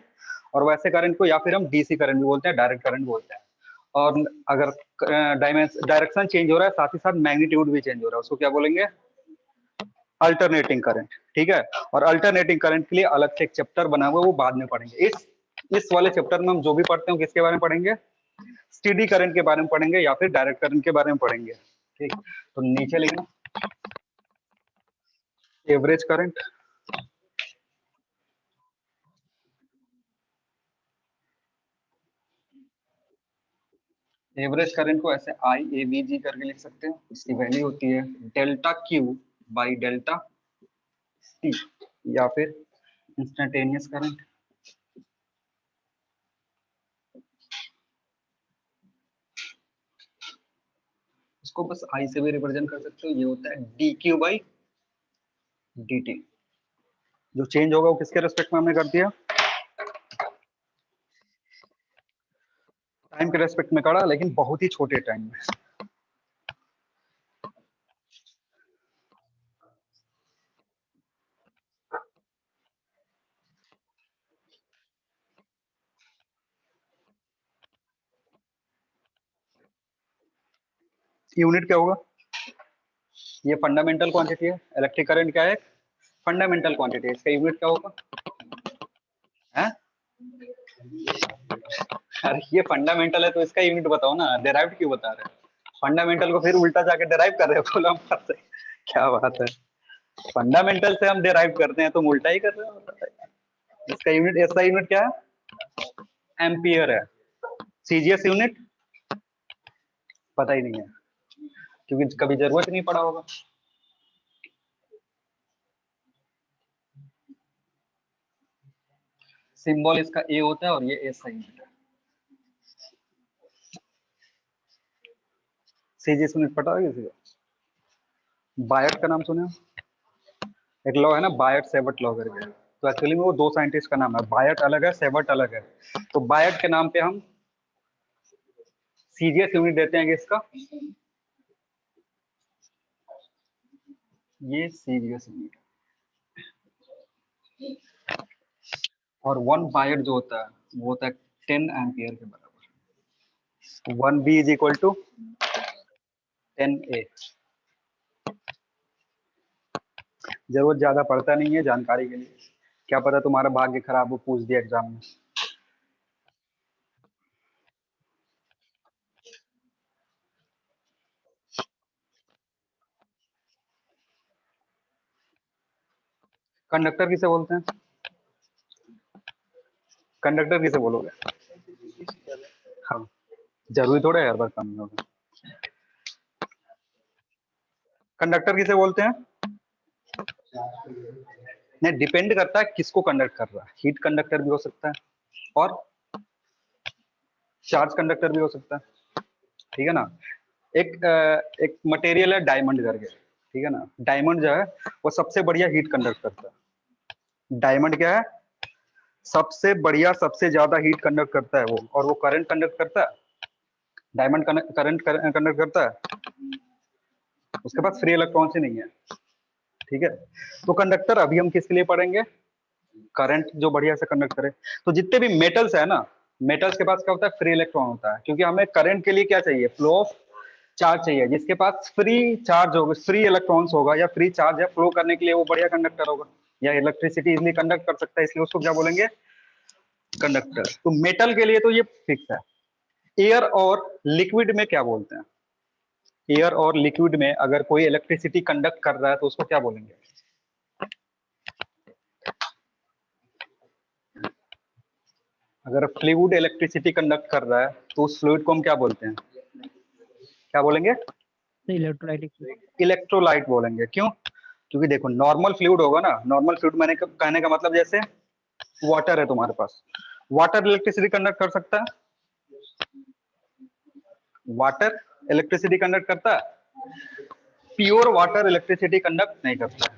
S1: और वैसे करंट को या फिर हम डीसी करंट भी बोलते हैं, डायरेक्ट करंट बोलते हैं। और अगर डायरेक्शन चेंज हो रहा है साथ ही साथ मैग्नीट्यूड भी चेंज हो रहा है, उसको क्या बोलेंगे? Alternating current. ठीक है। और अल्टरनेटिंग करंट के लिए अलग से एक चैप्टर बना हुआ है, वो बाद में पढ़ेंगे। इस वाले चैप्टर में हम जो भी पढ़ते हैं किसके बारे में पढ़ेंगे? स्टेडी करंट के बारे में पढ़ेंगे या फिर डायरेक्ट करंट के बारे में पढ़ेंगे। ठीक। तो नीचे लिखना एवरेज करंट। एवरेज करंट को ऐसे आई ए वी जी करके लिख सकते हैं। इसकी वैल्यू होती है delta Q by delta T, या फिर इंस्टेंटेनियस करंट। इसको बस आई से भी रिप्रेजेंट कर सकते हो, ये होता है D Q by D T. जो चेंज होगा वो किसके रेस्पेक्ट में हमने कर दिया? टाइम के रेस्पेक्ट में करा, लेकिन बहुत ही छोटे टाइम में। यूनिट क्या होगा? ये फंडामेंटल क्वांटिटी है। इलेक्ट्रिक करंट क्या है? फंडामेंटल क्वांटिटी है। इसका यूनिट क्या होगा? है? अरे ये फंडामेंटल है तो इसका यूनिट बताओ ना, डेराइव्ड क्यों बता रहे हो? फंडामेंटल को फिर उल्टा जाके डेराइव कर रहे हो कूलम से। क्या बात है? फंडामेंटल से हम डेराइव करते हैं, तुम उल्टा ही कर रहे हो। इसका यूनिट, इसका यूनिट क्या है? एम्पियर है। सीजीएस यूनिट पता ही नहीं है, क्योंकि कभी जरूरत नहीं पड़ा होगा। सिंबल इसका ए होता है और ये एस यूनिट है। सीजीएस यूनिट पता है किसी को? बायट का नाम सुने हो? एक लॉ है ना, बायट सेवट लॉ करके, तो एक्चुअली में वो दो साइंटिस्ट का नाम है, बायट अलग है, सेवट अलग है। तो बायट के नाम पे हम सीजीएस यूनिट देते हैं किसका? ये सीजीएस यूनिट। और 1 बायट जो होता है वो होता है 10 एम्पियर के बराबर। 1 बी इज इक्वल टू 10 ए। जरूरत ज्यादा पड़ता नहीं है जानकारी के लिए, क्या पता तुम्हारा भाग्य खराब हो, पूछ दिया एग्जाम में। कंडक्टर किसे बोलते हैं? कंडक्टर किसे बोलोगे? हाँ, जरूरी थोड़ा है हर बार काम होगा। कंडक्टर किसे बोलते हैं? नहीं, डिपेंड करता है किसको कंडक्ट कर रहा है। हीट कंडक्टर भी हो सकता है और चार्ज कंडक्टर भी हो सकता है, ठीक है ना। एक मटेरियल है डायमंड करके, ठीक है ना। डायमंड जो है वो सबसे बढ़िया हीट कंडक्ट करता है। डायमंड क्या है? सबसे बढ़िया, सबसे ज्यादा हीट कंडक्ट करता है वो, और वो करंट कंडक्ट करता है। डायमंड करंट कंडक्ट करता है, उसके पास फ्री इलेक्ट्रॉन्स ही नहीं है, ठीक है। तो कंडक्टर अभी हम किसके लिए पढ़ेंगे? करंट जो बढ़िया से कंडक्ट करे। तो जितने भी मेटल्स है ना, मेटल्स के पास क्या होता है? फ्री इलेक्ट्रॉन होता है, क्योंकि हमें करंट के लिए क्या चाहिए? फ्लो ऑफ चार्ज चाहिए। जिसके पास फ्री चार्ज होगा, फ्री इलेक्ट्रॉन्स होगा या फ्री चार्ज है, फ्लो करने के लिए वो बढ़िया कंडक्टर होगा, या इलेक्ट्रिसिटी इजिली कंडक्ट कर सकता है, इसलिए उसको क्या बोलेंगे? कंडक्टर। तो मेटल के लिए तो ये फिक्स है। एयर और लिक्विड में क्या बोलते हैं? एयर और लिक्विड में अगर कोई इलेक्ट्रिसिटी कंडक्ट कर रहा है तो उसको क्या बोलेंगे? अगर फ्लूइड इलेक्ट्रिसिटी कंडक्ट कर रहा है तो उस फ्लूइड को हम क्या बोलते हैं? क्या बोलेंगे?
S2: इलेक्ट्रोलाइटिक।
S1: इलेक्ट्रोलाइट बोलेंगे। क्यों? क्योंकि देखो, नॉर्मल फ्लूइड होगा ना, नॉर्मल फ्लूइड मैंने कहने का मतलब जैसे वाटर है तुम्हारे पास, वाटर इलेक्ट्रिसिटी कंडक्ट कर सकता है? वाटर इलेक्ट्रिसिटी कंडक्ट करता है? प्योर वाटर इलेक्ट्रिसिटी कंडक्ट नहीं करता है,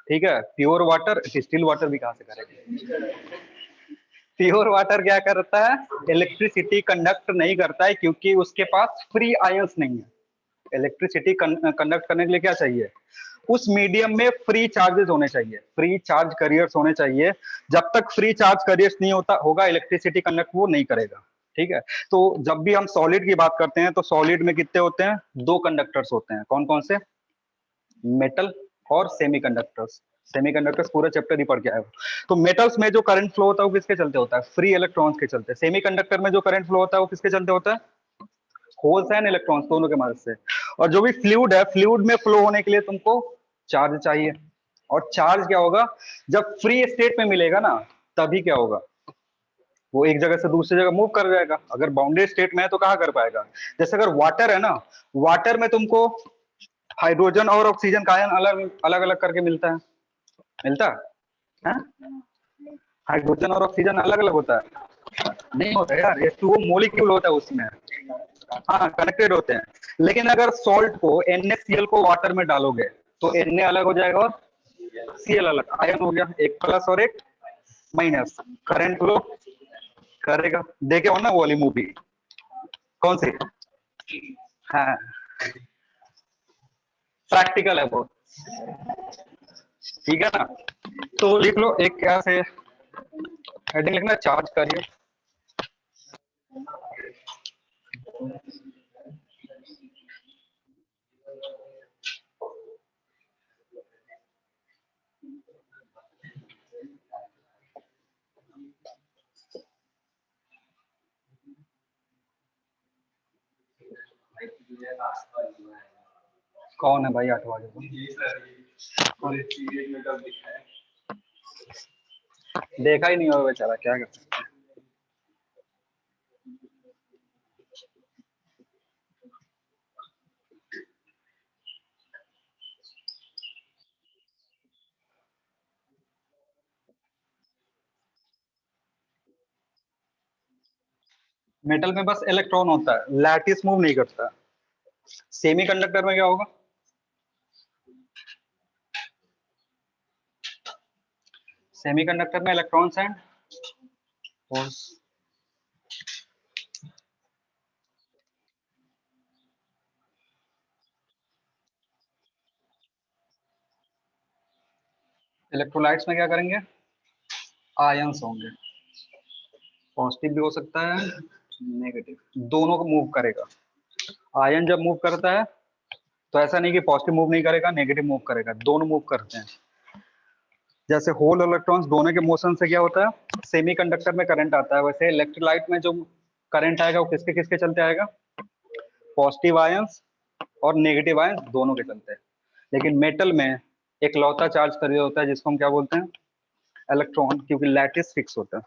S1: ठीक है। प्योर वाटर, स्टिल वाटर भी कहां से करेगा? प्योर वाटर क्या करता है? इलेक्ट्रिसिटी कंडक्ट नहीं करता है, क्योंकि उसके पास फ्री आयंस नहीं है। इलेक्ट्रिसिटी कंडक्ट करने के लिए क्या चाहिए? उस मीडियम में फ्री चार्जेस होने चाहिए, फ्री चार्ज करियर्स होने चाहिए। जब तक फ्री चार्ज करियर्स नहीं होता होगा, इलेक्ट्रिसिटी कंडक्ट वो नहीं करेगा, ठीक है। तो जब भी हम सॉलिड की बात करते हैं तो सॉलिड में कितने होते हैं? दो कंडक्टर्स होते हैं। कौन कौन से? मेटल और सेमीकंडक्टर्स। सेमीकंडक्टर्स पूरा चैप्टर ही पढ़ के आए हो। तो मेटल्स में जो करंट फ्लो होता है वो किसके चलते होता है? फ्री इलेक्ट्रॉन्स के चलते। सेमीकंडक्टर में जो करंट फ्लो होता है वो किसके चलते होता है? होल्स एंड इलेक्ट्रॉन्स दोनों के मदद से। और जो भी फ्लूइड है, फ्लूइड में फ्लो होने के लिए तुमको चार्ज चाहिए। और चार्ज क्या होगा? जब फ्री स्टेट में मिलेगा ना, तभी क्या होगा? वो एक जगह से दूसरी जगह मूव कर जाएगा। अगर बाउंड्री स्टेट में है तो कहाँ कर पाएगा? जैसे अगर वाटर है ना, वाटर में तुमको हाइड्रोजन और ऑक्सीजन का आयन अलग अलग अलग करके मिलता है, मिलता है? हाइड्रोजन और ऑक्सीजन अलग अलग होता है? नहीं होता यार, H2O मॉलिक्यूल होता है उसमें। हाँ, कनेक्टेड होते हैं। लेकिन अगर सॉल्ट को NaCl को वाटर में डालोगे तो Na अलग हो जाएगा और Cl अलग, आयन हो गया, एक प्लस और एक माइनस। करंट फ्लो करेगा। देखे हो ना वो वाली मूवी? कौन सी? हाँ, प्रैक्टिकल है वो, ठीक है ना। तो लिख लो एक, क्या से हेडिंग लिखना, चार्ज करिए। कौन है भाई 8 बजे को? देखा ही नहीं होगा बेचारा, क्या कर सकते हैं। मेटल में बस इलेक्ट्रॉन होता है, लैटिस मूव नहीं करता। सेमीकंडक्टर में क्या होगा? सेमीकंडक्टर में इलेक्ट्रॉन्स एंड होल्स। इलेक्ट्रोलाइट्स में क्या करेंगे? आयंस होंगे, पॉजिटिव भी हो सकता है नेगेटिव, दोनों को मूव करेगा। आयन जब मूव करता है तो ऐसा नहीं कि पॉजिटिव मूव नहीं करेगा नेगेटिव मूव करेगा, दोनों मूव करते हैं। जैसे होल और इलेक्ट्रॉन्स दोनों के मोशन से क्या होता है, सेमीकंडक्टर में करंट आता है, वैसे इलेक्ट्रोलाइट में जो करंट आएगा वो किसके किसके चलते आएगा? पॉजिटिव आयंस और नेगेटिव आयंस दोनों के चलते हैं। लेकिन मेटल में एक लौता चार्ज कर होता है जिसको हम क्या बोलते हैं? इलेक्ट्रॉन, क्योंकि लैटिस फिक्स होता है।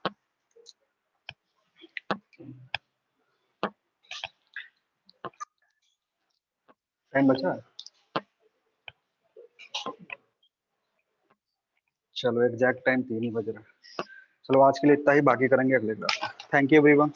S1: टाइम बचा है? चलो एग्जैक्ट टाइम 3 ही बज रहा है। चलो आज के लिए इतना ही, बाकी करेंगे अगले क्लास। Thank you everyone.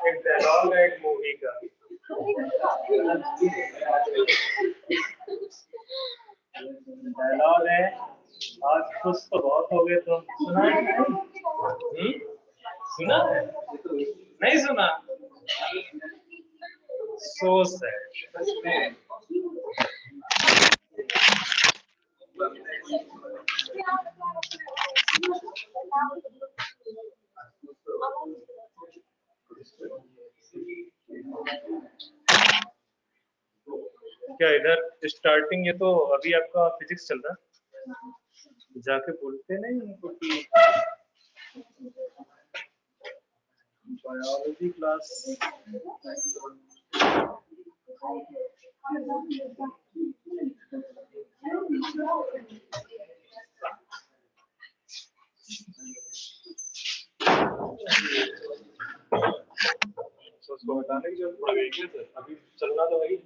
S3: एक डायलॉग है एक मूवी का। डायलॉग है, आज खुश तो बहुत हो गए तुम, सुना है नहीं? सुना है? नहीं सुना? So sad. क्या इधर स्टार्टिंग, ये तो अभी आपका फिजिक्स चल रहा है, जाके बोलते नहीं उनको कि बायोलॉजी क्लास। तो उसको हटाने की जरूरत पड़ गई क्या सर? अभी चलना तो वही।